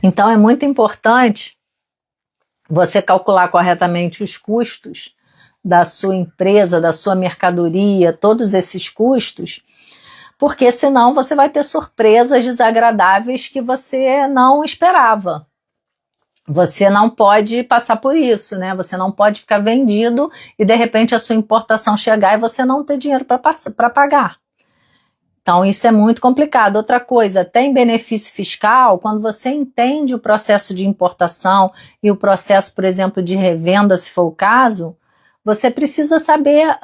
Então, é muito importante você calcular corretamente os custos da sua empresa, da sua mercadoria, todos esses custos, porque senão você vai ter surpresas desagradáveis que você não esperava. Você não pode passar por isso, né? Você não pode ficar vendido e de repente a sua importação chegar e você não ter dinheiro para pagar. Então isso é muito complicado. Outra coisa, tem benefício fiscal quando você entende o processo de importação e o processo, por exemplo, de revenda, se for o caso. Você precisa saber,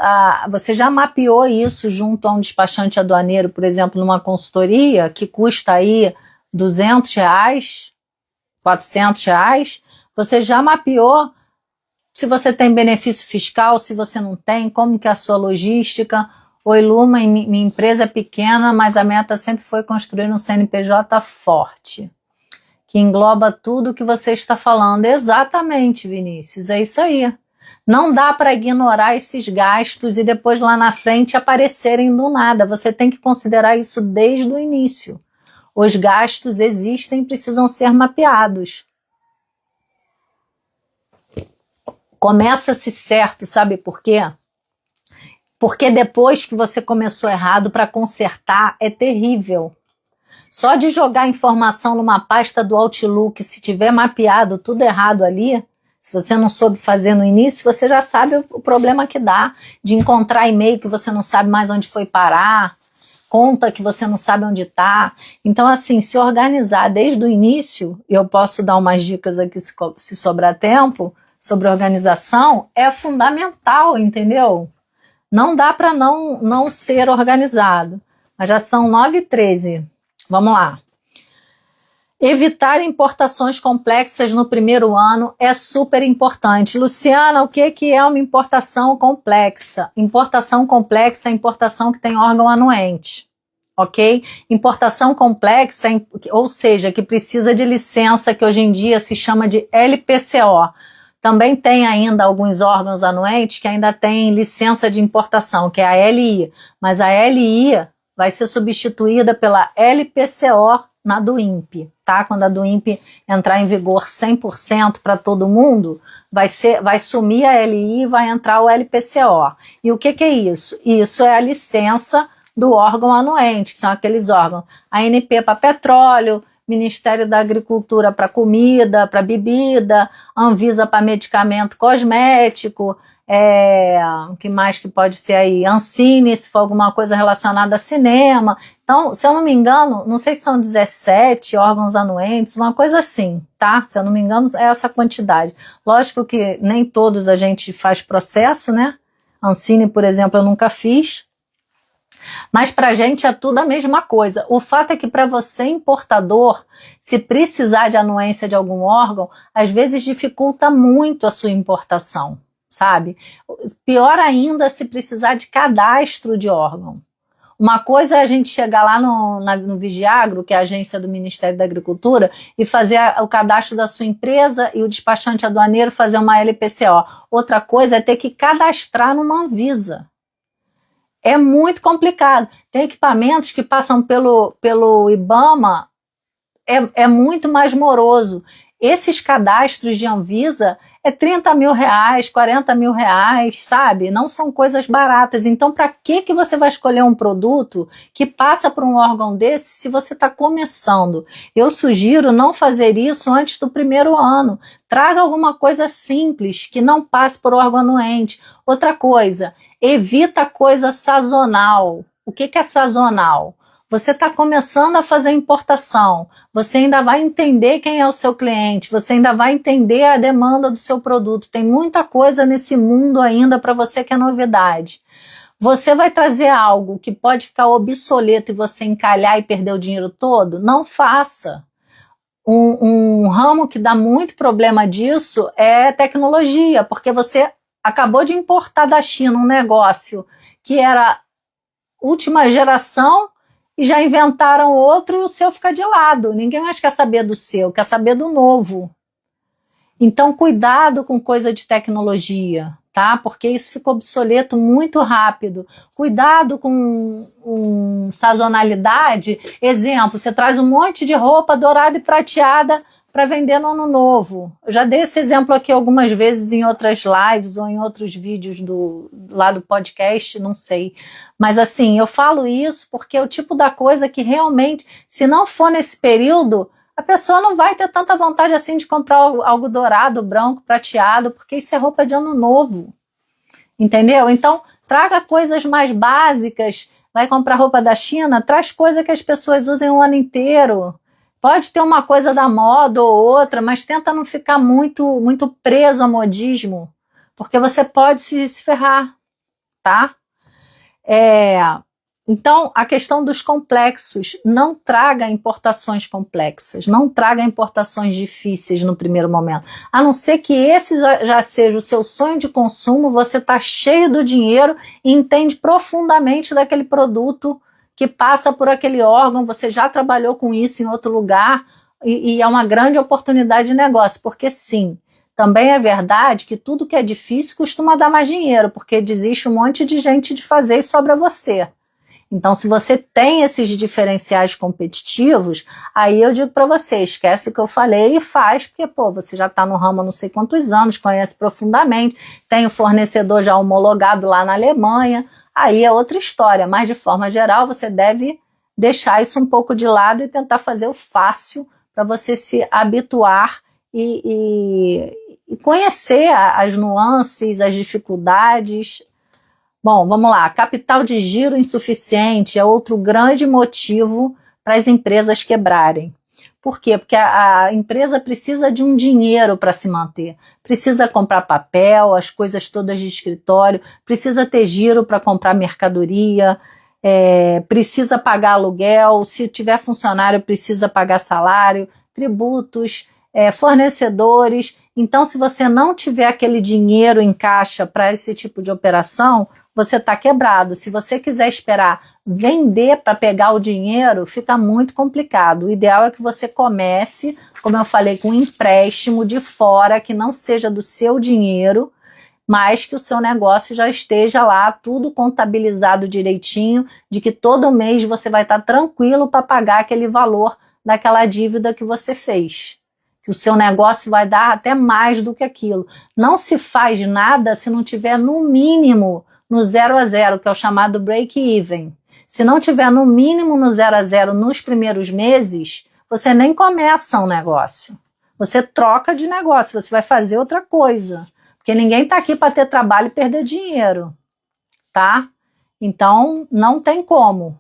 você já mapeou isso junto a um despachante aduaneiro, por exemplo, numa consultoria que custa aí R$200, R$400, você já mapeou se você tem benefício fiscal, se você não tem, como que é a sua logística. Oi, Luma, minha empresa é pequena, mas a meta sempre foi construir um CNPJ forte, que engloba tudo o que você está falando. Exatamente, Vinícius, é isso aí. Não dá para ignorar esses gastos e depois lá na frente aparecerem do nada. Você tem que considerar isso desde o início. Os gastos existem e precisam ser mapeados. Começa-se certo, sabe por quê? Porque depois que você começou errado, para consertar é terrível. Só de jogar informação numa pasta do Outlook, se tiver mapeado tudo errado ali, se você não soube fazer no início, você já sabe o problema que dá de encontrar e-mail que você não sabe mais onde foi parar, conta que você não sabe onde está. Então, assim, se organizar desde o início, e eu posso dar umas dicas aqui se sobrar tempo, sobre organização, é fundamental, entendeu? Não dá para não ser organizado. Mas já são 9h13. Vamos lá. Evitar importações complexas no primeiro ano é super importante. Luciana, o que é uma importação complexa? Importação complexa é importação que tem órgão anuente, ok? Importação complexa, ou seja, que precisa de licença, que hoje em dia se chama de LPCO. Também tem ainda alguns órgãos anuentes que ainda têm licença de importação, que é a LI, mas a LI vai ser substituída pela LPCO na do INPE, tá? Quando a do INPE entrar em vigor 100% para todo mundo, vai sumir a LI e vai entrar o LPCO. E o que é isso? Isso é a licença do órgão anuente, que são aqueles órgãos, ANP para petróleo, Ministério da Agricultura para comida, para bebida, Anvisa para medicamento cosmético, o que mais que pode ser aí? Ancine, se for alguma coisa relacionada a cinema. Então, se eu não me engano, não sei se são 17 órgãos anuentes, uma coisa assim, tá? Se eu não me engano, é essa quantidade. Lógico que nem todos a gente faz processo, né? Ancine, por exemplo, eu nunca fiz. Mas para a gente é tudo a mesma coisa. O fato é que para você, importador, se precisar de anuência de algum órgão, às vezes dificulta muito a sua importação, sabe? Pior ainda se precisar de cadastro de órgão. Uma coisa é a gente chegar lá no Vigiagro, que é a agência do Ministério da Agricultura, e fazer o cadastro da sua empresa e o despachante aduaneiro fazer uma LPCO. Outra coisa é ter que cadastrar numa Anvisa. É muito complicado. Tem equipamentos que passam pelo IBAMA, é muito mais moroso. Esses cadastros de Anvisa é R$30 mil, R$40 mil, sabe? Não são coisas baratas. Então, para que você vai escolher um produto que passa por um órgão desse se você está começando? Eu sugiro não fazer isso antes do primeiro ano. Traga alguma coisa simples, que não passe por órgão anuente. Outra coisa, evita coisa sazonal. O que é sazonal? Você está começando a fazer importação, você ainda vai entender quem é o seu cliente, você ainda vai entender a demanda do seu produto. Tem muita coisa nesse mundo ainda para você que é novidade. Você vai trazer algo que pode ficar obsoleto e você encalhar e perder o dinheiro todo? Não faça. Um ramo que dá muito problema disso é tecnologia, porque você acabou de importar da China um negócio que era última geração e já inventaram outro e o seu fica de lado. Ninguém mais quer saber do seu, quer saber do novo. Então, cuidado com coisa de tecnologia, tá? Porque isso fica obsoleto muito rápido. Cuidado com sazonalidade. Exemplo, você traz um monte de roupa dourada e prateada para vender no ano novo. Eu já dei esse exemplo aqui algumas vezes em outras lives ou em outros vídeos lá do podcast, não sei. Mas assim, eu falo isso porque é o tipo da coisa que realmente, se não for nesse período, a pessoa não vai ter tanta vontade assim de comprar algo dourado, branco, prateado, porque isso é roupa de ano novo. Entendeu? Então, traga coisas mais básicas. Vai comprar roupa da China, traz coisa que as pessoas usem o ano inteiro. Pode ter uma coisa da moda ou outra, mas tenta não ficar muito preso ao modismo, porque você pode se ferrar, tá? Então, a questão dos complexos, não traga importações complexas, não traga importações difíceis no primeiro momento. A não ser que esse já seja o seu sonho de consumo, você está cheio do dinheiro e entende profundamente daquele produto que passa por aquele órgão, você já trabalhou com isso em outro lugar e é uma grande oportunidade de negócio, porque sim, também é verdade que tudo que é difícil costuma dar mais dinheiro, porque desiste um monte de gente de fazer e sobra você. Então, se você tem esses diferenciais competitivos, aí eu digo para você, esquece o que eu falei e faz, porque, você já está no ramo há não sei quantos anos, conhece profundamente, tem o fornecedor já homologado lá na Alemanha, aí é outra história, mas de forma geral você deve deixar isso um pouco de lado e tentar fazer o fácil para você se habituar e conhecer as nuances, as dificuldades. Bom, vamos lá. Capital de giro insuficiente é outro grande motivo para as empresas quebrarem. Por quê? Porque a empresa precisa de um dinheiro para se manter. Precisa comprar papel, as coisas todas de escritório, precisa ter giro para comprar mercadoria, precisa pagar aluguel, se tiver funcionário precisa pagar salário, tributos, fornecedores. Então, se você não tiver aquele dinheiro em caixa para esse tipo de operação, você está quebrado. Se você quiser esperar vender para pegar o dinheiro, fica muito complicado. O ideal é que você comece, como eu falei, com um empréstimo de fora, que não seja do seu dinheiro, mas que o seu negócio já esteja lá, tudo contabilizado direitinho, de que todo mês você vai estar tranquilo para pagar aquele valor daquela dívida que você fez. Que o seu negócio vai dar até mais do que aquilo. Não se faz nada se não tiver no mínimo no 0 a 0, que é o chamado break-even. Se não tiver no mínimo no 0 a 0 nos primeiros meses, você nem começa um negócio. Você troca de negócio, você vai fazer outra coisa. Porque ninguém está aqui para ter trabalho e perder dinheiro, tá? Então, não tem como.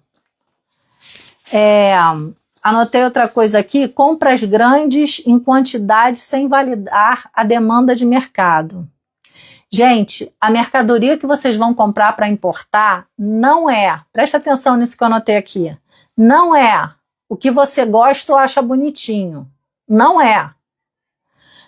Anotei outra coisa aqui, compras grandes em quantidade sem validar a demanda de mercado. Gente, a mercadoria que vocês vão comprar para importar não é, presta atenção nisso que eu anotei aqui, não é o que você gosta ou acha bonitinho. Não é.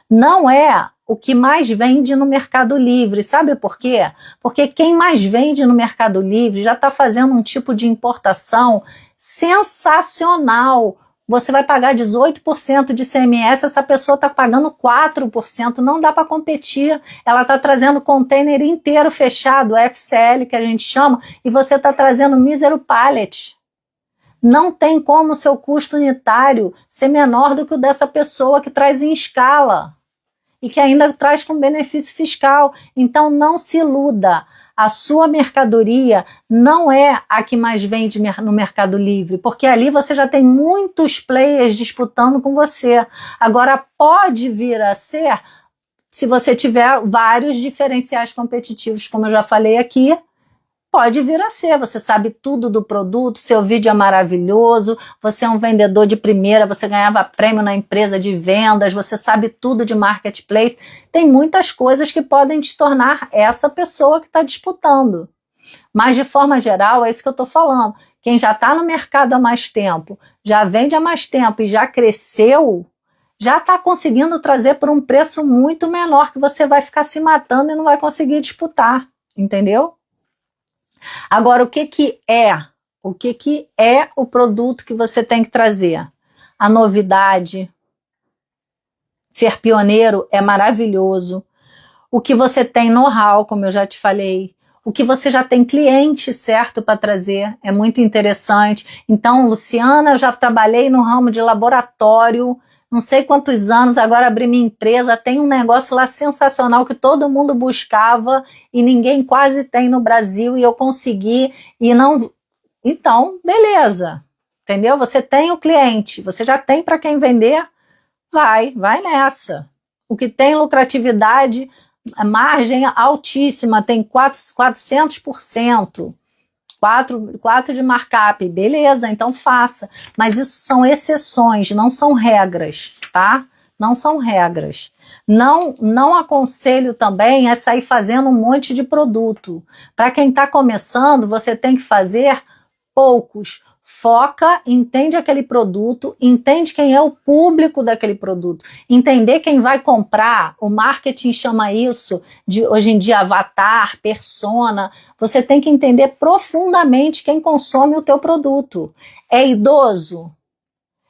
Não é o que mais vende no Mercado Livre. Sabe por quê? Porque quem mais vende no Mercado Livre já está fazendo um tipo de importação sensacional. Você vai pagar 18% de ICMS, essa pessoa está pagando 4%, não dá para competir. Ela está trazendo container inteiro fechado, FCL que a gente chama, e você está trazendo mísero pallet. Não tem como o seu custo unitário ser menor do que o dessa pessoa que traz em escala e que ainda traz com benefício fiscal. Então não se iluda. A sua mercadoria não é a que mais vende no Mercado Livre, porque ali você já tem muitos players disputando com você. Agora pode vir a ser, se você tiver vários diferenciais competitivos, como eu já falei aqui, pode vir a ser, você sabe tudo do produto, seu vídeo é maravilhoso, você é um vendedor de primeira, você ganhava prêmio na empresa de vendas, você sabe tudo de marketplace, tem muitas coisas que podem te tornar essa pessoa que está disputando. Mas, de forma geral, é isso que eu estou falando. Quem já está no mercado há mais tempo, já vende há mais tempo e já cresceu, já está conseguindo trazer por um preço muito menor, que você vai ficar se matando e não vai conseguir disputar, entendeu? Agora, o que é o produto que você tem que trazer? A novidade. Ser pioneiro é maravilhoso. O que você tem know-how, como eu já te falei. O que você já tem cliente certo para trazer é muito interessante. Então, Luciana, eu já trabalhei no ramo de laboratório, não sei quantos anos, agora abri minha empresa, tem um negócio lá sensacional que todo mundo buscava e ninguém quase tem no Brasil e eu consegui e não... Então, beleza, entendeu? Você tem o cliente, você já tem para quem vender, vai nessa. O que tem lucratividade... A margem altíssima, tem 400%, 4 de markup, beleza, então faça. Mas isso são exceções, não são regras, tá? Não são regras. Não aconselho também a sair fazendo um monte de produto. Para quem está começando, você tem que fazer poucos. Foca, entende aquele produto, entende quem é o público daquele produto, entender quem vai comprar, o marketing chama isso de, hoje em dia, avatar, persona, você tem que entender profundamente quem consome o teu produto. É idoso?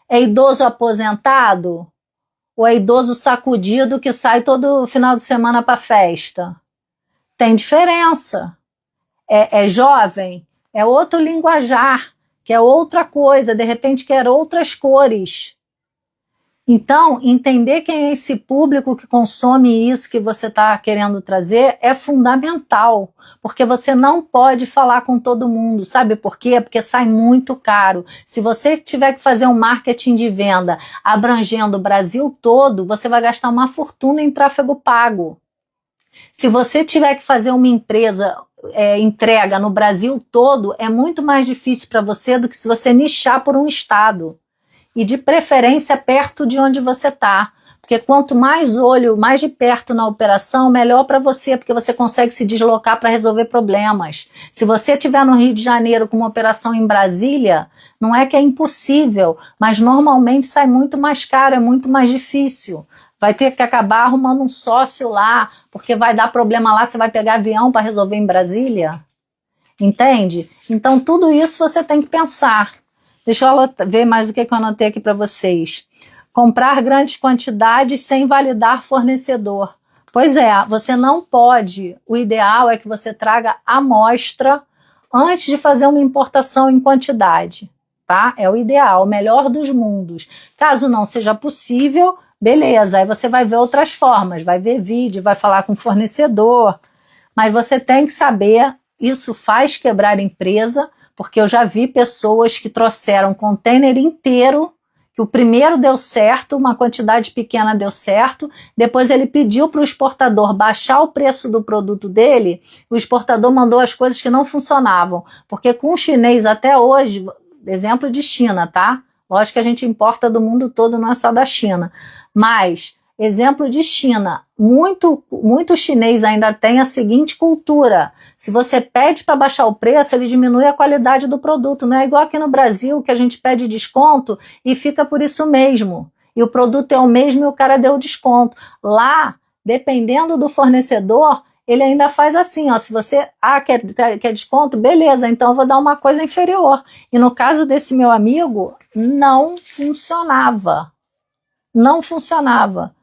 É idoso aposentado? Ou é idoso sacudido que sai todo final de semana para festa? Tem diferença. É jovem? É outro linguajar. Que é outra coisa, de repente quer outras cores. Então, entender quem é esse público que consome isso que você está querendo trazer é fundamental, porque você não pode falar com todo mundo, sabe por quê? Porque sai muito caro. Se você tiver que fazer um marketing de venda abrangendo o Brasil todo, você vai gastar uma fortuna em tráfego pago. Se você tiver que fazer uma empresa... entrega no Brasil todo, é muito mais difícil para você do que se você nichar por um estado. E de preferência perto de onde você está. Porque quanto mais olho, mais de perto na operação, melhor para você, porque você consegue se deslocar para resolver problemas. Se você estiver no Rio de Janeiro com uma operação em Brasília, não é que é impossível, mas normalmente sai muito mais caro, é muito mais difícil. Vai ter que acabar arrumando um sócio lá, porque vai dar problema lá, você vai pegar avião para resolver em Brasília. Entende? Então, tudo isso você tem que pensar. Deixa eu ver mais o que eu anotei aqui para vocês. Comprar grandes quantidades sem validar fornecedor. Pois é, você não pode. O ideal é que você traga amostra antes de fazer uma importação em quantidade. Tá? É o ideal, o melhor dos mundos. Caso não seja possível... Beleza, aí você vai ver outras formas, vai ver vídeo, vai falar com o fornecedor, mas você tem que saber, isso faz quebrar empresa, porque eu já vi pessoas que trouxeram um container inteiro, que o primeiro deu certo, uma quantidade pequena deu certo, depois ele pediu para o exportador baixar o preço do produto dele, o exportador mandou as coisas que não funcionavam, porque com o chinês até hoje, exemplo de China, tá? Lógico que a gente importa do mundo todo, não é só da China. Mas, exemplo de China, muito chinês ainda tem a seguinte cultura. Se você pede para baixar o preço, ele diminui a qualidade do produto. Não é igual aqui no Brasil, que a gente pede desconto e fica por isso mesmo. E o produto é o mesmo e o cara deu desconto. Lá, dependendo do fornecedor, ele ainda faz assim, ó, se você quer desconto, beleza, então eu vou dar uma coisa inferior. E no caso desse meu amigo, não funcionava. Não funcionava.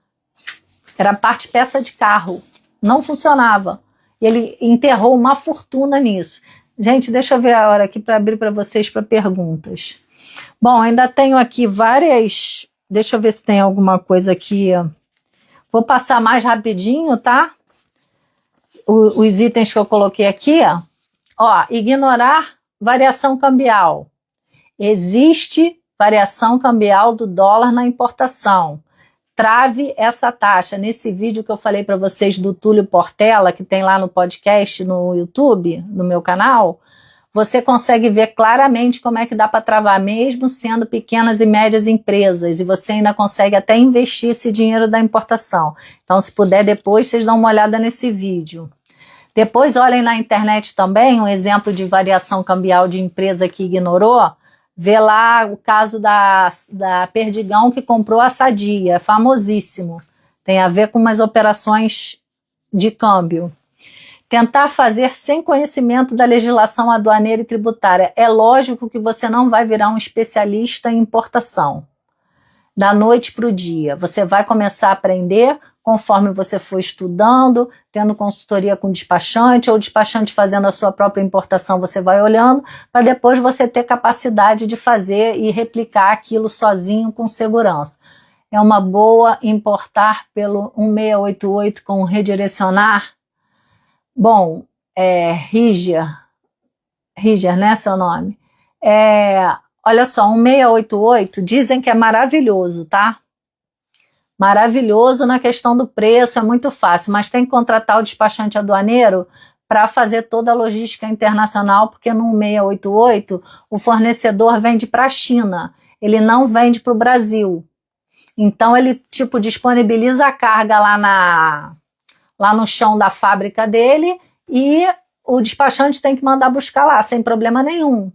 Era parte peça de carro. Não funcionava. E ele enterrou uma fortuna nisso. Gente, deixa eu ver a hora aqui para abrir para vocês para perguntas. Bom, ainda tenho aqui várias... Deixa eu ver se tem alguma coisa aqui. Vou passar mais rapidinho, tá? Os itens que eu coloquei aqui, ó, ignorar variação cambial. Existe variação cambial do dólar na importação. Trave essa taxa. Nesse vídeo que eu falei para vocês do Túlio Portela, que tem lá no podcast, no YouTube, no meu canal, você consegue ver claramente como é que dá para travar mesmo sendo pequenas e médias empresas, e você ainda consegue até investir esse dinheiro da importação. Então, se puder depois, vocês dão uma olhada nesse vídeo. Depois olhem na internet também um exemplo de variação cambial de empresa que ignorou. Vê lá o caso da Perdigão que comprou a Sadia, é famosíssimo. Tem a ver com umas operações de câmbio. Tentar fazer sem conhecimento da legislação aduaneira e tributária. É lógico que você não vai virar um especialista em importação da noite para o dia. Você vai começar a aprender conforme você for estudando, tendo consultoria com despachante, ou despachante fazendo a sua própria importação, você vai olhando, para depois você ter capacidade de fazer e replicar aquilo sozinho com segurança. É uma boa importar pelo 1688 com redirecionar? Bom, Ríger, né, seu nome? Olha só, 1688, dizem que é maravilhoso, tá? Maravilhoso na questão do preço, é muito fácil, mas tem que contratar o despachante aduaneiro para fazer toda a logística internacional, porque no 1688 o fornecedor vende para a China, ele não vende para o Brasil. Então ele disponibiliza a carga lá no chão da fábrica dele e o despachante tem que mandar buscar lá, sem problema nenhum.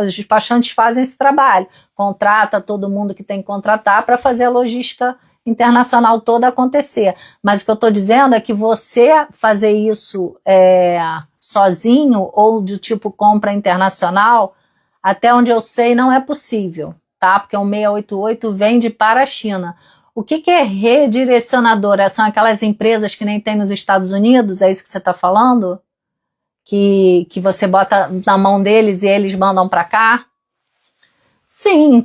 Os despachantes fazem esse trabalho, contrata todo mundo que tem que contratar para fazer a logística internacional toda acontecer. Mas o que eu estou dizendo é que você fazer isso sozinho ou do tipo compra internacional, até onde eu sei, não é possível, tá? Porque o 1688 vende para a China. O que é redirecionadora? São aquelas empresas que nem tem nos Estados Unidos? É isso que você está falando? Que você bota na mão deles e eles mandam para cá? Sim,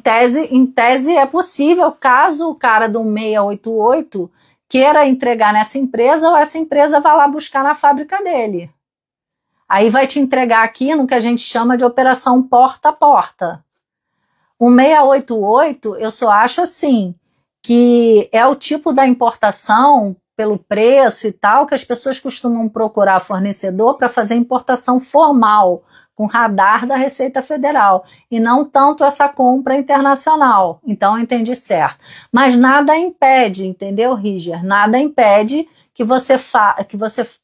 em tese é possível, caso o cara do 1688 queira entregar nessa empresa, ou essa empresa vai lá buscar na fábrica dele. Aí vai te entregar aqui no que a gente chama de operação porta a porta. O 688, eu só acho assim, que é o tipo da importação, pelo preço e tal, que as pessoas costumam procurar fornecedor para fazer importação formal, com radar da Receita Federal, e não tanto essa compra internacional. Então eu entendi certo. Mas nada impede, entendeu, Ríger? Nada impede que você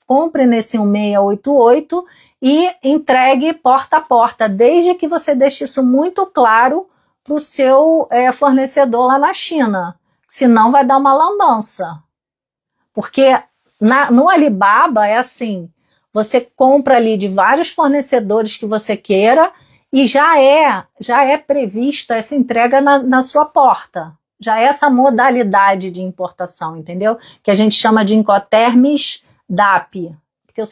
compre nesse 1688 e entregue porta a porta, desde que você deixe isso muito claro para o seu fornecedor lá na China. Senão vai dar uma lambança. Porque no Alibaba é assim, você compra ali de vários fornecedores que você queira e já é prevista essa entrega na sua porta. Já é essa modalidade de importação, entendeu? Que a gente chama de Incoterms DAP. Porque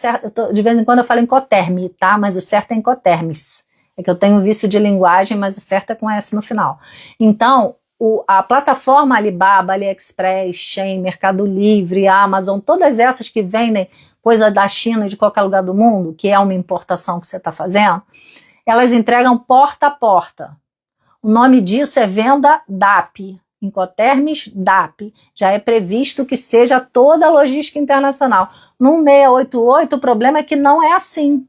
de vez em quando eu falo Incoterm, tá? Mas o certo é Incoterms. É que eu tenho um vício de linguagem, mas o certo é com S no final. Então, a plataforma Alibaba, AliExpress, Shein, Mercado Livre, Amazon, todas essas que vendem coisa da China e de qualquer lugar do mundo, que é uma importação que você está fazendo, elas entregam porta a porta. O nome disso é venda DAP, Incoterms DAP. Já é previsto que seja toda a logística internacional. No 688, o problema é que não é assim.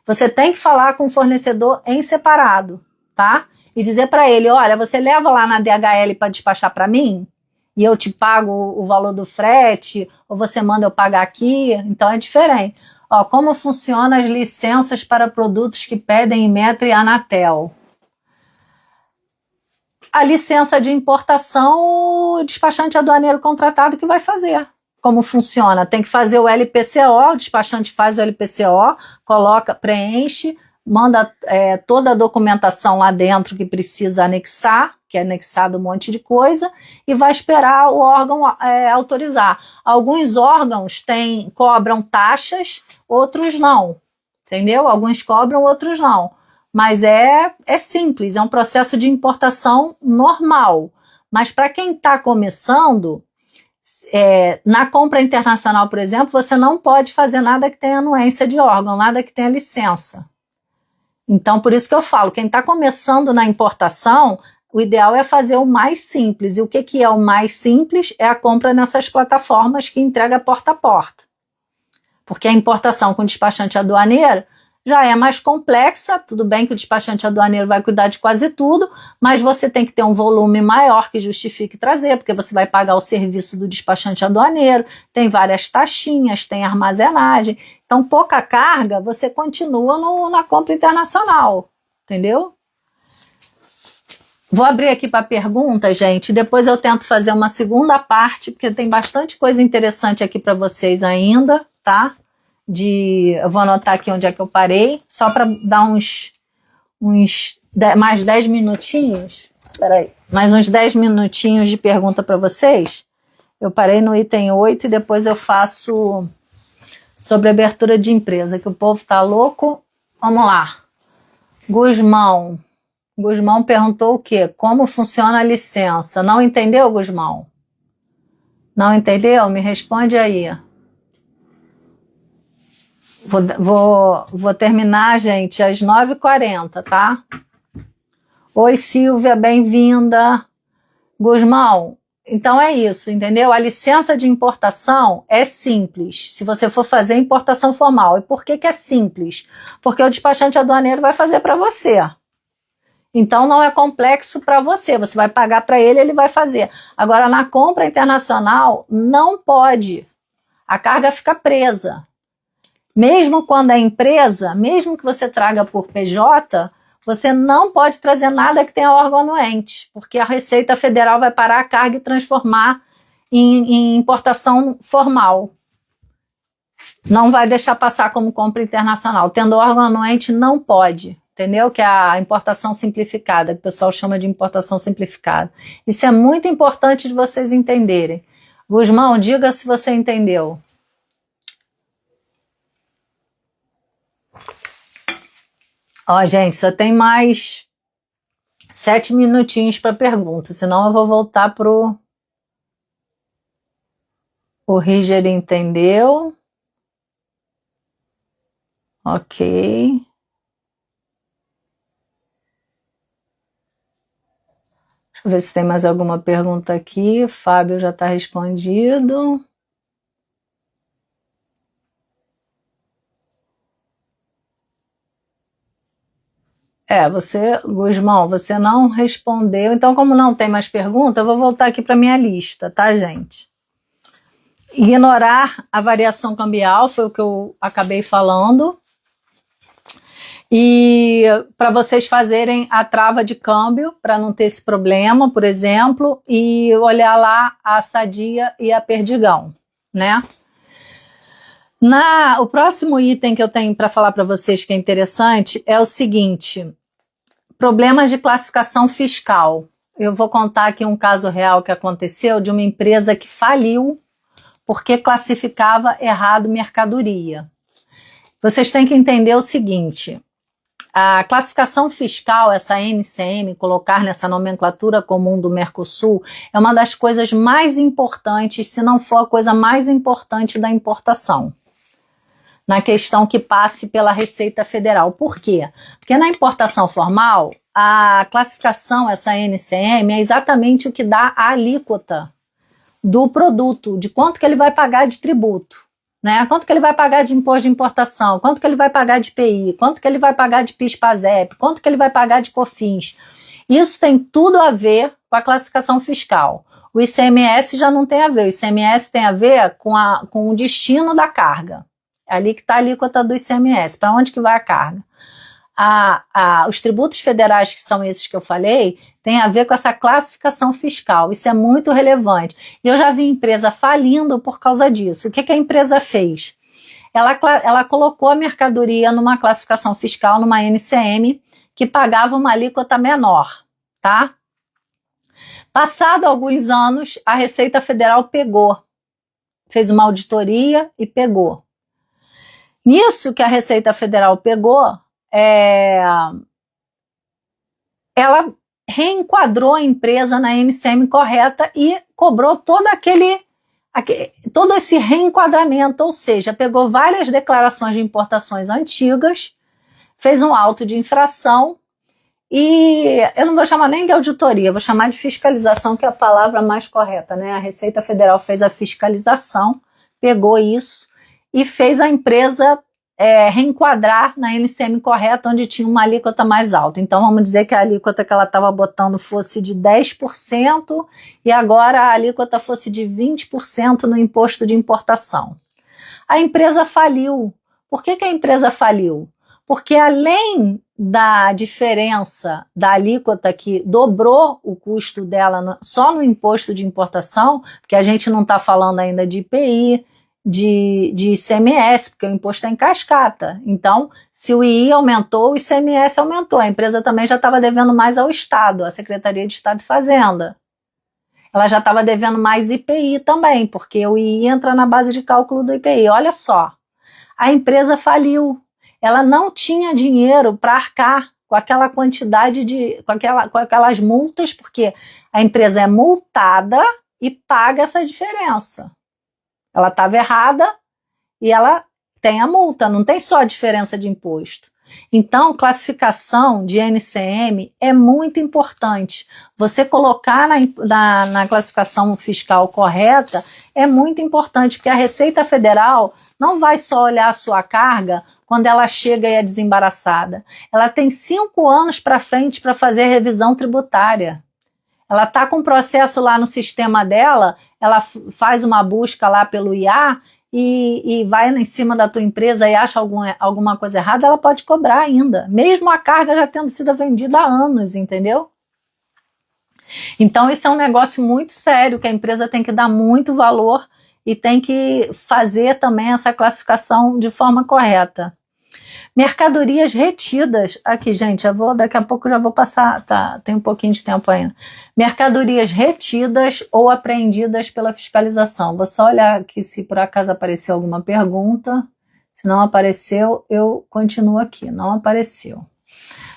Você tem que falar com o fornecedor em separado, tá? E dizer para ele, olha, você leva lá na DHL para despachar para mim? E eu te pago o valor do frete? Ou você manda eu pagar aqui? Então é diferente. Ó, como funcionam as licenças para produtos que pedem Inmetro e Anatel? A licença de importação, o despachante aduaneiro contratado que vai fazer. Como funciona? Tem que fazer o LPCO, o despachante faz o LPCO, coloca, preenche, manda toda a documentação lá dentro que precisa anexar, que é anexado um monte de coisa, e vai esperar o órgão autorizar. Alguns órgãos cobram taxas, outros não, entendeu? Alguns cobram, outros não. Mas é simples, é um processo de importação normal. Mas para quem está começando, na compra internacional, por exemplo, você não pode fazer nada que tenha anuência de órgão, nada que tenha licença. Então, por isso que eu falo, quem está começando na importação, o ideal é fazer o mais simples. E o que é o mais simples? É a compra nessas plataformas que entrega porta a porta. Porque a importação com despachante aduaneiro já é mais complexa. Tudo bem que o despachante aduaneiro vai cuidar de quase tudo, mas você tem que ter um volume maior que justifique trazer, porque você vai pagar o serviço do despachante aduaneiro, tem várias taxinhas, tem armazenagem. Então, pouca carga, você continua na compra internacional, entendeu? Vou abrir aqui para perguntas, gente, depois eu tento fazer uma segunda parte, porque tem bastante coisa interessante aqui para vocês ainda, tá? Eu vou anotar aqui onde é que eu parei, só para dar mais 10 minutinhos, mais uns 10 minutinhos de pergunta para vocês. Eu parei no item 8 e depois eu faço sobre abertura de empresa, que o povo tá louco. Vamos lá. Guzmão perguntou o quê? Como funciona a licença? Não entendeu, Guzmão? Não entendeu? Me responde aí. Vou terminar, gente, às 9h40, tá? Oi, Silvia, bem-vinda. Guzmão, então é isso, entendeu? A licença de importação é simples, se você for fazer importação formal. E por que é simples? Porque o despachante aduaneiro vai fazer para você. Então não é complexo para você, você vai pagar para ele, ele vai fazer. Agora, na compra internacional, não pode. A carga fica presa. Mesmo quando é empresa, mesmo que você traga por PJ, você não pode trazer nada que tenha órgão anuente, porque a Receita Federal vai parar a carga e transformar em importação formal. Não vai deixar passar como compra internacional. Tendo órgão anuente, não pode, entendeu? Que é a importação simplificada, que o pessoal chama de importação simplificada. Isso é muito importante de vocês entenderem. Guzmão, diga se você entendeu. Ó, gente, só tem mais 7 minutinhos para pergunta, senão eu vou voltar pro... O Riger entendeu. Ok. Deixa eu ver se tem mais alguma pergunta aqui. Fábio já está respondido. Guzmão, você não respondeu. Então, como não tem mais pergunta, eu vou voltar aqui para minha lista, tá, gente? Ignorar a variação cambial foi o que eu acabei falando. E para vocês fazerem a trava de câmbio, para não ter esse problema, por exemplo, e olhar lá a Sadia e a Perdigão, né? O próximo item que eu tenho para falar para vocês que é interessante é o seguinte: problemas de classificação fiscal. Eu vou contar aqui um caso real que aconteceu de uma empresa que faliu porque classificava errado mercadoria. Vocês têm que entender o seguinte: a classificação fiscal, essa NCM, colocar nessa nomenclatura comum do Mercosul, é uma das coisas mais importantes, se não for a coisa mais importante da importação, na questão que passe pela Receita Federal. Por quê? Porque na importação formal, a classificação, essa NCM, é exatamente o que dá a alíquota do produto, de quanto que ele vai pagar de tributo, né? Quanto que ele vai pagar de imposto de importação, quanto que ele vai pagar de IPI, quanto que ele vai pagar de PIS/PASEP, quanto que ele vai pagar de COFINS. Isso tem tudo a ver com a classificação fiscal. O ICMS já não tem a ver, o ICMS tem a ver com o destino da carga. É ali que está a alíquota do ICMS, para onde que vai a carga. Os tributos federais, que são esses que eu falei, tem a ver com essa classificação fiscal. Isso é muito relevante. E eu já vi empresa falindo por causa disso. O que a empresa fez? Ela colocou a mercadoria numa classificação fiscal, numa NCM, que pagava uma alíquota menor, tá? Passado alguns anos, a Receita Federal fez uma auditoria e pegou. Nisso que a Receita Federal pegou, ela reenquadrou a empresa na NCM correta e cobrou todo esse reenquadramento, ou seja, pegou várias declarações de importações antigas, fez um auto de infração e eu não vou chamar nem de auditoria, vou chamar de fiscalização, que é a palavra mais correta, né? A Receita Federal fez a fiscalização, pegou isso e fez a empresa reenquadrar na NCM correta, onde tinha uma alíquota mais alta. Então, vamos dizer que a alíquota que ela estava botando fosse de 10% e agora a alíquota fosse de 20% no imposto de importação. A empresa faliu. Por que a empresa faliu? Porque além da diferença da alíquota que dobrou o custo dela só no imposto de importação, porque a gente não está falando ainda de IPI, de ICMS, porque o imposto é em cascata. Então, se o II aumentou, o ICMS aumentou. A empresa também já estava devendo mais ao Estado, à Secretaria de Estado e Fazenda. Ela já estava devendo mais IPI também, porque o II entra na base de cálculo do IPI. Olha só, a empresa faliu. Ela não tinha dinheiro para arcar com aquela quantidade com aquelas multas, porque a empresa é multada e paga essa diferença. Ela estava errada e ela tem a multa, não tem só a diferença de imposto. Então, classificação de NCM é muito importante. Você colocar na classificação fiscal correta é muito importante, porque a Receita Federal não vai só olhar a sua carga quando ela chega e é desembaraçada. Ela tem 5 anos para frente para fazer revisão tributária. Ela está com um processo lá no sistema dela, ela faz uma busca lá pelo IA e vai em cima da tua empresa e acha alguma coisa errada, ela pode cobrar ainda, mesmo a carga já tendo sido vendida há anos, entendeu? Então, isso é um negócio muito sério, que a empresa tem que dar muito valor e tem que fazer também essa classificação de forma correta. Mercadorias retidas, aqui gente, daqui a pouco já vou passar, tá, tem um pouquinho de tempo ainda. Mercadorias retidas ou apreendidas pela fiscalização. Vou só olhar aqui se por acaso apareceu alguma pergunta. Se não apareceu, eu continuo aqui, não apareceu.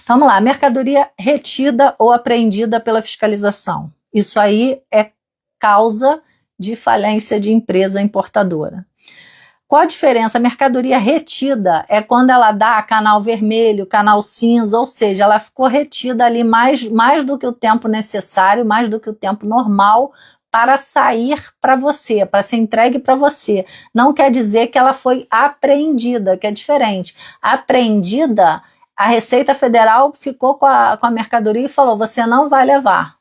Então, vamos lá, mercadoria retida ou apreendida pela fiscalização. Isso aí é causa de falência de empresa importadora. Qual a diferença? A mercadoria retida é quando ela dá canal vermelho, canal cinza, ou seja, ela ficou retida ali mais do que o tempo necessário, mais do que o tempo normal para sair para você, para ser entregue para você. Não quer dizer que ela foi apreendida, que é diferente. Apreendida, a Receita Federal ficou com a mercadoria e falou, você não vai levar.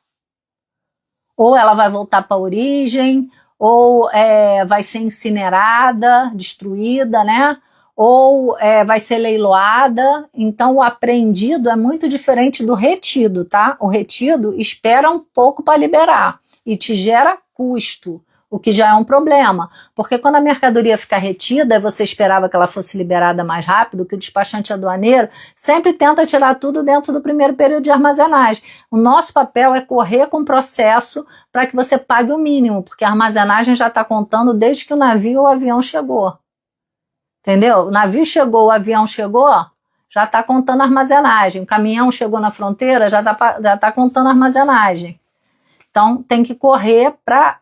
Ou ela vai voltar para a origem, ou vai ser incinerada, destruída, né? Ou vai ser leiloada. Então, o apreendido é muito diferente do retido, tá? O retido espera um pouco para liberar e te gera custo, o que já é um problema, porque quando a mercadoria fica retida, você esperava que ela fosse liberada mais rápido, que o despachante aduaneiro sempre tenta tirar tudo dentro do primeiro período de armazenagem. O nosso papel é correr com o processo para que você pague o mínimo, porque a armazenagem já está contando desde que o navio ou o avião chegou. Entendeu? O navio chegou, o avião chegou, já está contando a armazenagem. O caminhão chegou na fronteira, já está contando a armazenagem. Então, tem que correr para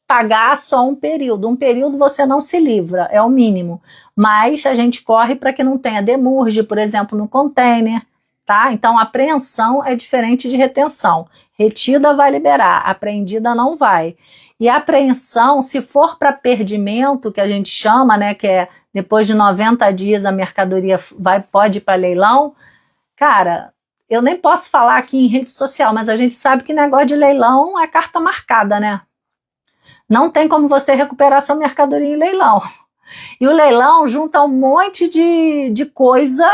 pagar só um período você não se livra, é o mínimo, mas a gente corre para que não tenha demurge, por exemplo, no container, tá? Então, apreensão é diferente de retenção, retida vai liberar, apreendida não vai, e a apreensão, se for para perdimento, que a gente chama, né, que é depois de 90 dias a mercadoria pode ir para leilão, cara, eu nem posso falar aqui em rede social, mas a gente sabe que negócio de leilão é carta marcada, né? Não tem como você recuperar sua mercadoria em leilão. E o leilão junta um monte de coisa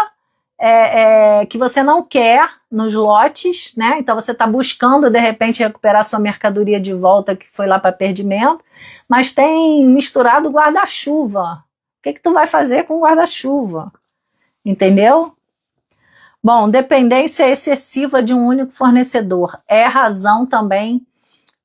que você não quer nos lotes, né? Então você está buscando, de repente, recuperar sua mercadoria de volta que foi lá para perdimento, mas tem misturado guarda-chuva. O que tu vai fazer com guarda-chuva? Entendeu? Bom, dependência excessiva de um único fornecedor é razão também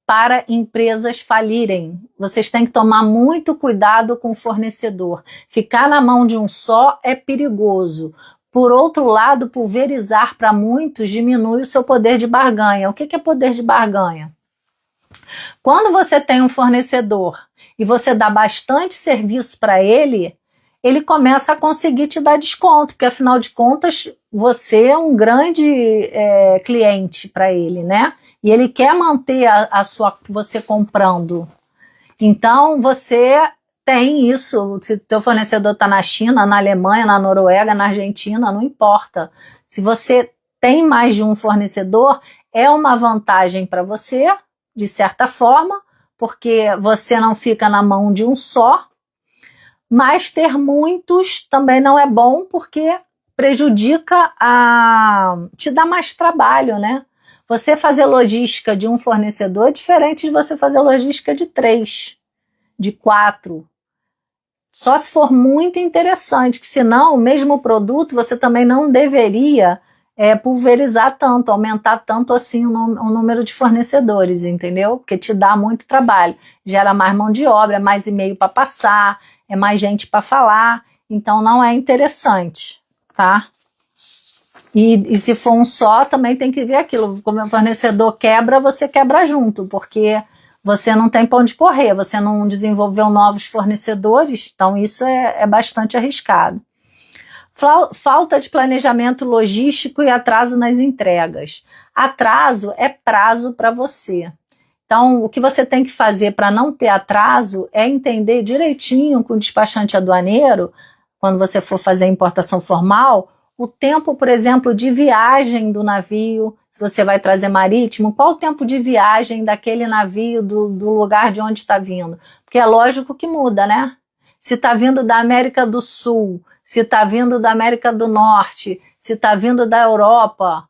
para empresas falirem. Vocês têm que tomar muito cuidado com o fornecedor. Ficar na mão de um só é perigoso. Por outro lado, pulverizar para muitos diminui o seu poder de barganha. O que é poder de barganha? Quando você tem um fornecedor e você dá bastante serviço para ele, ele começa a conseguir te dar desconto, porque afinal de contas você é um grande cliente para ele, né? E ele quer manter você comprando. Então, você tem isso. Se teu fornecedor está na China, na Alemanha, na Noruega, na Argentina, não importa. Se você tem mais de um fornecedor, é uma vantagem para você, de certa forma, porque você não fica na mão de um só, mas ter muitos também não é bom, porque prejudica te dá mais trabalho, né? Você fazer logística de um fornecedor é diferente de você fazer logística de 3, de 4. Só se for muito interessante, que senão o mesmo produto você também não deveria pulverizar tanto, aumentar tanto assim o número de fornecedores, entendeu? Porque te dá muito trabalho, gera mais mão de obra, mais e-mail para passar, é mais gente para falar, então não é interessante, tá? E se for um só, também tem que ver aquilo, como o fornecedor quebra, você quebra junto, porque você não tem pra onde correr, você não desenvolveu novos fornecedores, então isso é bastante arriscado. Falta de planejamento logístico e atraso nas entregas. Atraso é prazo para você. Então, o que você tem que fazer para não ter atraso é entender direitinho com o despachante aduaneiro, quando você for fazer a importação formal, o tempo, por exemplo, de viagem do navio, se você vai trazer marítimo, qual o tempo de viagem daquele navio do lugar de onde está vindo? Porque é lógico que muda, né? Se está vindo da América do Sul, se está vindo da América do Norte, se está vindo da Europa,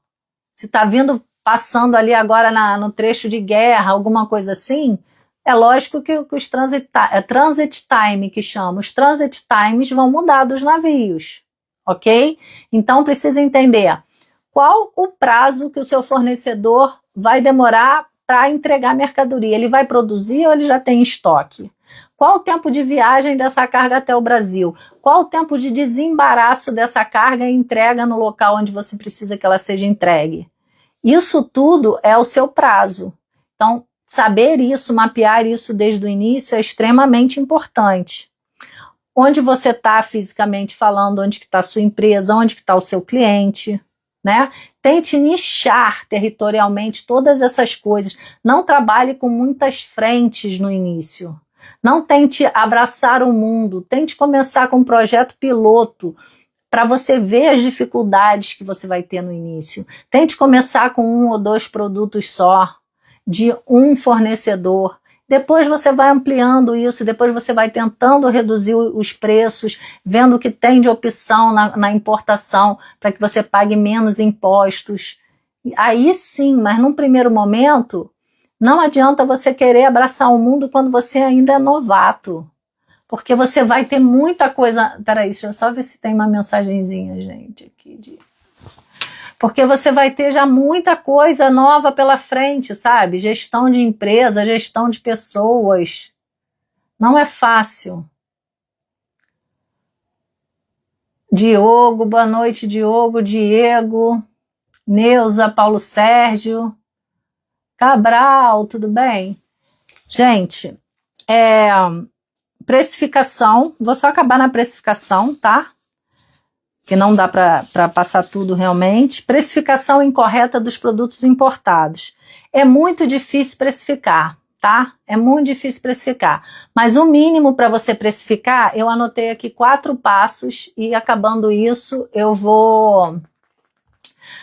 se está vindo passando ali agora no trecho de guerra, alguma coisa assim, é lógico que os transit time, que chama, os transit times vão mudar dos navios, ok? Então precisa entender qual o prazo que o seu fornecedor vai demorar para entregar a mercadoria. Ele vai produzir ou ele já tem estoque? Qual o tempo de viagem dessa carga até o Brasil? Qual o tempo de desembaraço dessa carga e entrega no local onde você precisa que ela seja entregue? Isso tudo é o seu prazo. Então, saber isso, mapear isso desde o início é extremamente importante. Onde você está fisicamente falando, onde está a sua empresa, onde está o seu cliente, né? Tente nichar territorialmente todas essas coisas. Não trabalhe com muitas frentes no início. Não tente abraçar o mundo. Tente começar com um projeto piloto para você ver as dificuldades que você vai ter no início. Tente começar com 1 ou 2 produtos só, de um fornecedor. Depois você vai ampliando isso, depois você vai tentando reduzir os preços, vendo o que tem de opção na importação, para que você pague menos impostos. Aí sim, mas num primeiro momento, não adianta você querer abraçar o mundo quando você ainda é novato. Porque você vai ter muita coisa... Peraí, deixa eu só ver se tem uma mensagenzinha, gente, aqui. Porque você vai ter já muita coisa nova pela frente, sabe? Gestão de empresa, gestão de pessoas. Não é fácil. Diogo, boa noite, Diogo, Diego, Neuza, Paulo Sérgio, Cabral, tudo bem? Gente, precificação, vou só acabar na precificação, tá? Que não dá para passar tudo realmente. Precificação incorreta dos produtos importados. É muito difícil precificar, tá? É muito difícil precificar. Mas o mínimo para você precificar, eu anotei aqui 4 passos e acabando isso,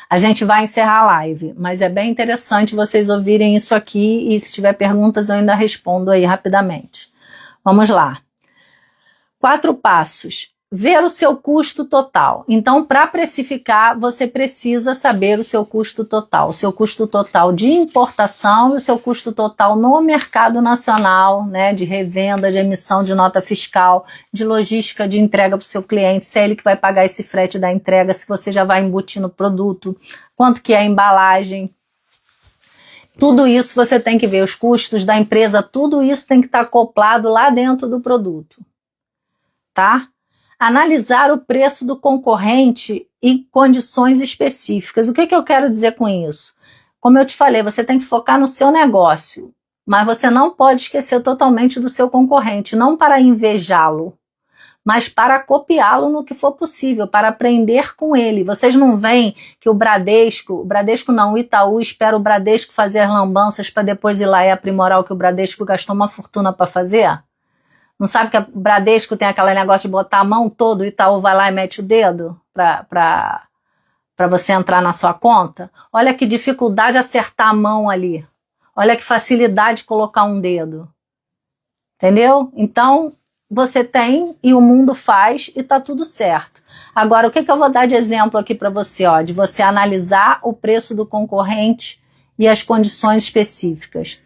a gente vai encerrar a live. Mas é bem interessante vocês ouvirem isso aqui e se tiver perguntas eu ainda respondo aí rapidamente. Vamos lá. 4 passos. Ver o seu custo total. Então, para precificar, você precisa saber o seu custo total. O seu custo total de importação e o seu custo total no mercado nacional, né, de revenda, de emissão de nota fiscal, de logística de entrega para o seu cliente, se é ele que vai pagar esse frete da entrega, se você já vai embutir no produto, quanto que é a embalagem. Tudo isso você tem que ver, os custos da empresa, tudo isso tem que estar acoplado lá dentro do produto, tá? Analisar o preço do concorrente e condições específicas. O que eu quero dizer com isso? Como eu te falei, você tem que focar no seu negócio, mas você não pode esquecer totalmente do seu concorrente, não para invejá-lo, mas para copiá-lo no que for possível, para aprender com ele. Vocês não veem que o Bradesco não, o Itaú espera o Bradesco fazer as lambanças para depois ir lá e aprimorar o que o Bradesco gastou uma fortuna para fazer? Não sabe que a Bradesco tem aquele negócio de botar a mão todo, o Itaú vai lá e mete o dedo para você entrar na sua conta? Olha que dificuldade acertar a mão ali. Olha que facilidade de colocar um dedo. Entendeu? Então, você tem e o mundo faz e tá tudo certo. Agora, o que eu vou dar de exemplo aqui para você, ó, de você analisar o preço do concorrente e as condições específicas.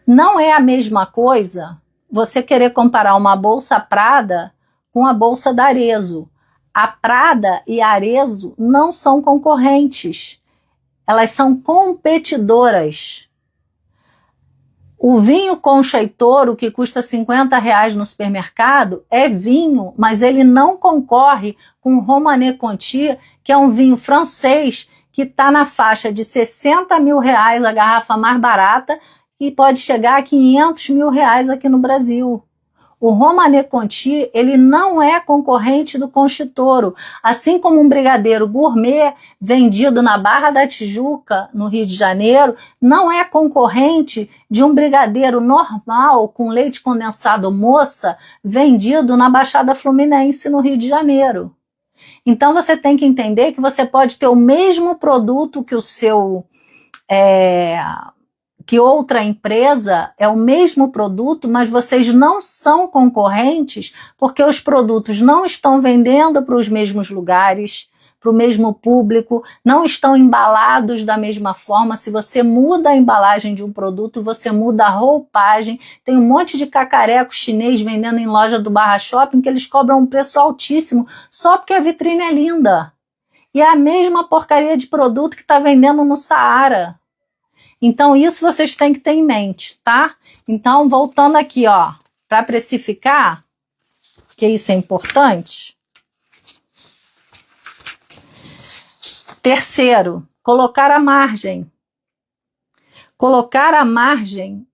Não é a mesma coisa você querer comparar uma bolsa Prada com a bolsa da Arezzo. A Prada e a Arezzo não são concorrentes. Elas são competidoras. O vinho Concha e Toro, que custa R$50 no supermercado, é vinho, mas ele não concorre com o Romanée Conti, que é um vinho francês que está na faixa de R$60 mil, a garrafa mais barata, e pode chegar a R$500 mil aqui no Brasil. O Romanée Conti, ele não é concorrente do Concha e Toro, assim como um brigadeiro gourmet vendido na Barra da Tijuca, no Rio de Janeiro, não é concorrente de um brigadeiro normal com leite condensado moça vendido na Baixada Fluminense, no Rio de Janeiro. Então você tem que entender que você pode ter o mesmo produto que o seu... que outra empresa é o mesmo produto, mas vocês não são concorrentes porque os produtos não estão vendendo para os mesmos lugares, para o mesmo público, não estão embalados da mesma forma. Se você muda a embalagem de um produto, você muda a roupagem. Tem um monte de cacareco chinês vendendo em loja do Barra Shopping que eles cobram um preço altíssimo só porque a vitrine é linda. E é a mesma porcaria de produto que está vendendo no Saara. Então, isso vocês têm que ter em mente, tá? Então, voltando aqui, ó, para precificar, porque isso é importante. Terceiro, colocar a margem. Colocar a margem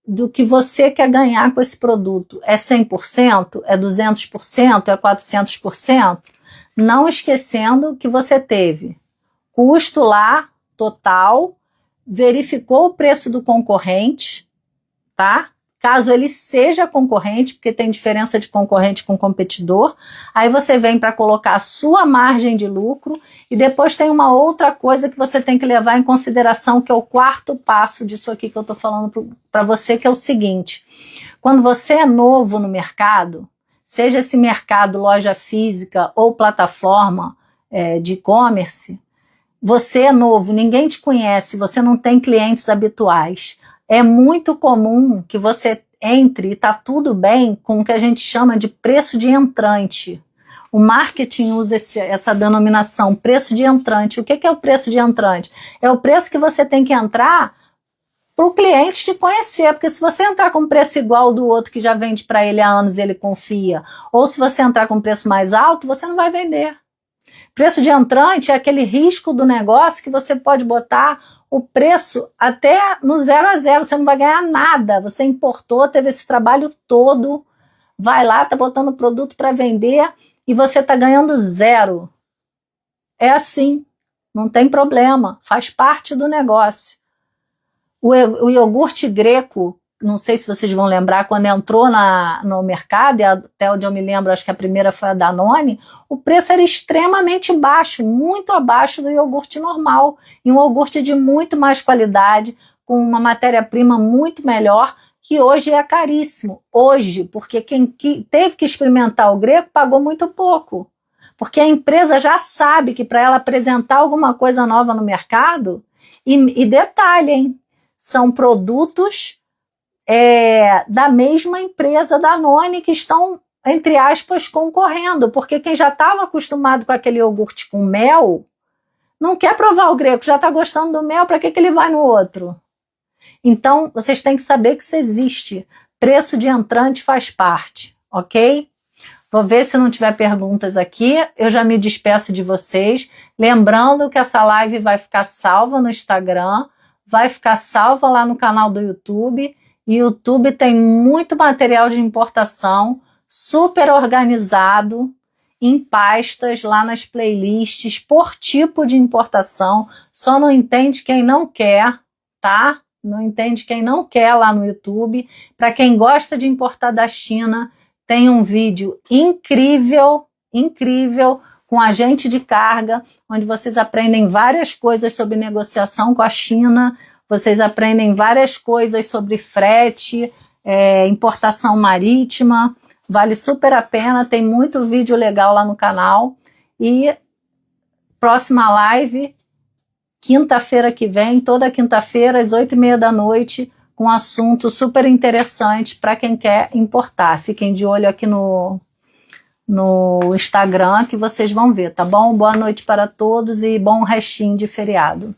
do que você quer ganhar com esse produto. É 100%? É 200%? É 400%? Não esquecendo que você teve custo lá, total, verificou o preço do concorrente, tá? Caso ele seja concorrente, porque tem diferença de concorrente com competidor, aí você vem para colocar a sua margem de lucro e depois tem uma outra coisa que você tem que levar em consideração, que é o quarto passo disso aqui que eu estou falando para você, que é o seguinte: quando você é novo no mercado, seja esse mercado loja física ou plataforma de e-commerce, você é novo, ninguém te conhece, você não tem clientes habituais. É muito comum que você entre e está tudo bem com o que a gente chama de preço de entrante. O marketing usa essa denominação, preço de entrante. O que é o preço de entrante? É o preço que você tem que entrar para o cliente te conhecer, porque se você entrar com um preço igual ao do outro que já vende para ele há anos e ele confia, ou se você entrar com um preço mais alto, você não vai vender. Preço de entrante é aquele risco do negócio que você pode botar o preço até no 0 a 0, você não vai ganhar nada. Você importou, teve esse trabalho todo, vai lá, tá botando o produto para vender e você tá ganhando 0. É assim, não tem problema, faz parte do negócio. O iogurte greco, não sei se vocês vão lembrar, quando entrou no mercado, e até onde eu me lembro, acho que a primeira foi a Danone, o preço era extremamente baixo, muito abaixo do iogurte normal, e um iogurte de muito mais qualidade, com uma matéria-prima muito melhor, que hoje é caríssimo. Hoje, porque quem teve que experimentar o greco pagou muito pouco, porque a empresa já sabe que para ela apresentar alguma coisa nova no mercado, e detalhe, hein, são produtos da mesma empresa Danone que estão, entre aspas, concorrendo, porque quem já estava acostumado com aquele iogurte com mel não quer provar o greco, já está gostando do mel, para que ele vai no outro? Então, vocês têm que saber que isso existe. Preço de entrante faz parte, ok? Vou ver se não tiver perguntas aqui, eu já me despeço de vocês, lembrando que essa live vai ficar salva no Instagram, vai ficar salva lá no canal do YouTube. YouTube tem muito material de importação, super organizado, em pastas, lá nas playlists, por tipo de importação. Só não entende quem não quer, tá? Não entende quem não quer lá no YouTube. Para quem gosta de importar da China, tem um vídeo incrível, incrível, com agente de carga, onde vocês aprendem várias coisas sobre negociação com a China, vocês aprendem várias coisas sobre frete, importação marítima, vale super a pena, tem muito vídeo legal lá no canal. E próxima live, quinta-feira que vem, toda quinta-feira, às 8h30 da noite, com um assunto super interessante para quem quer importar. Fiquem de olho aqui no Instagram que vocês vão ver, tá bom? Boa noite para todos e bom restinho de feriado.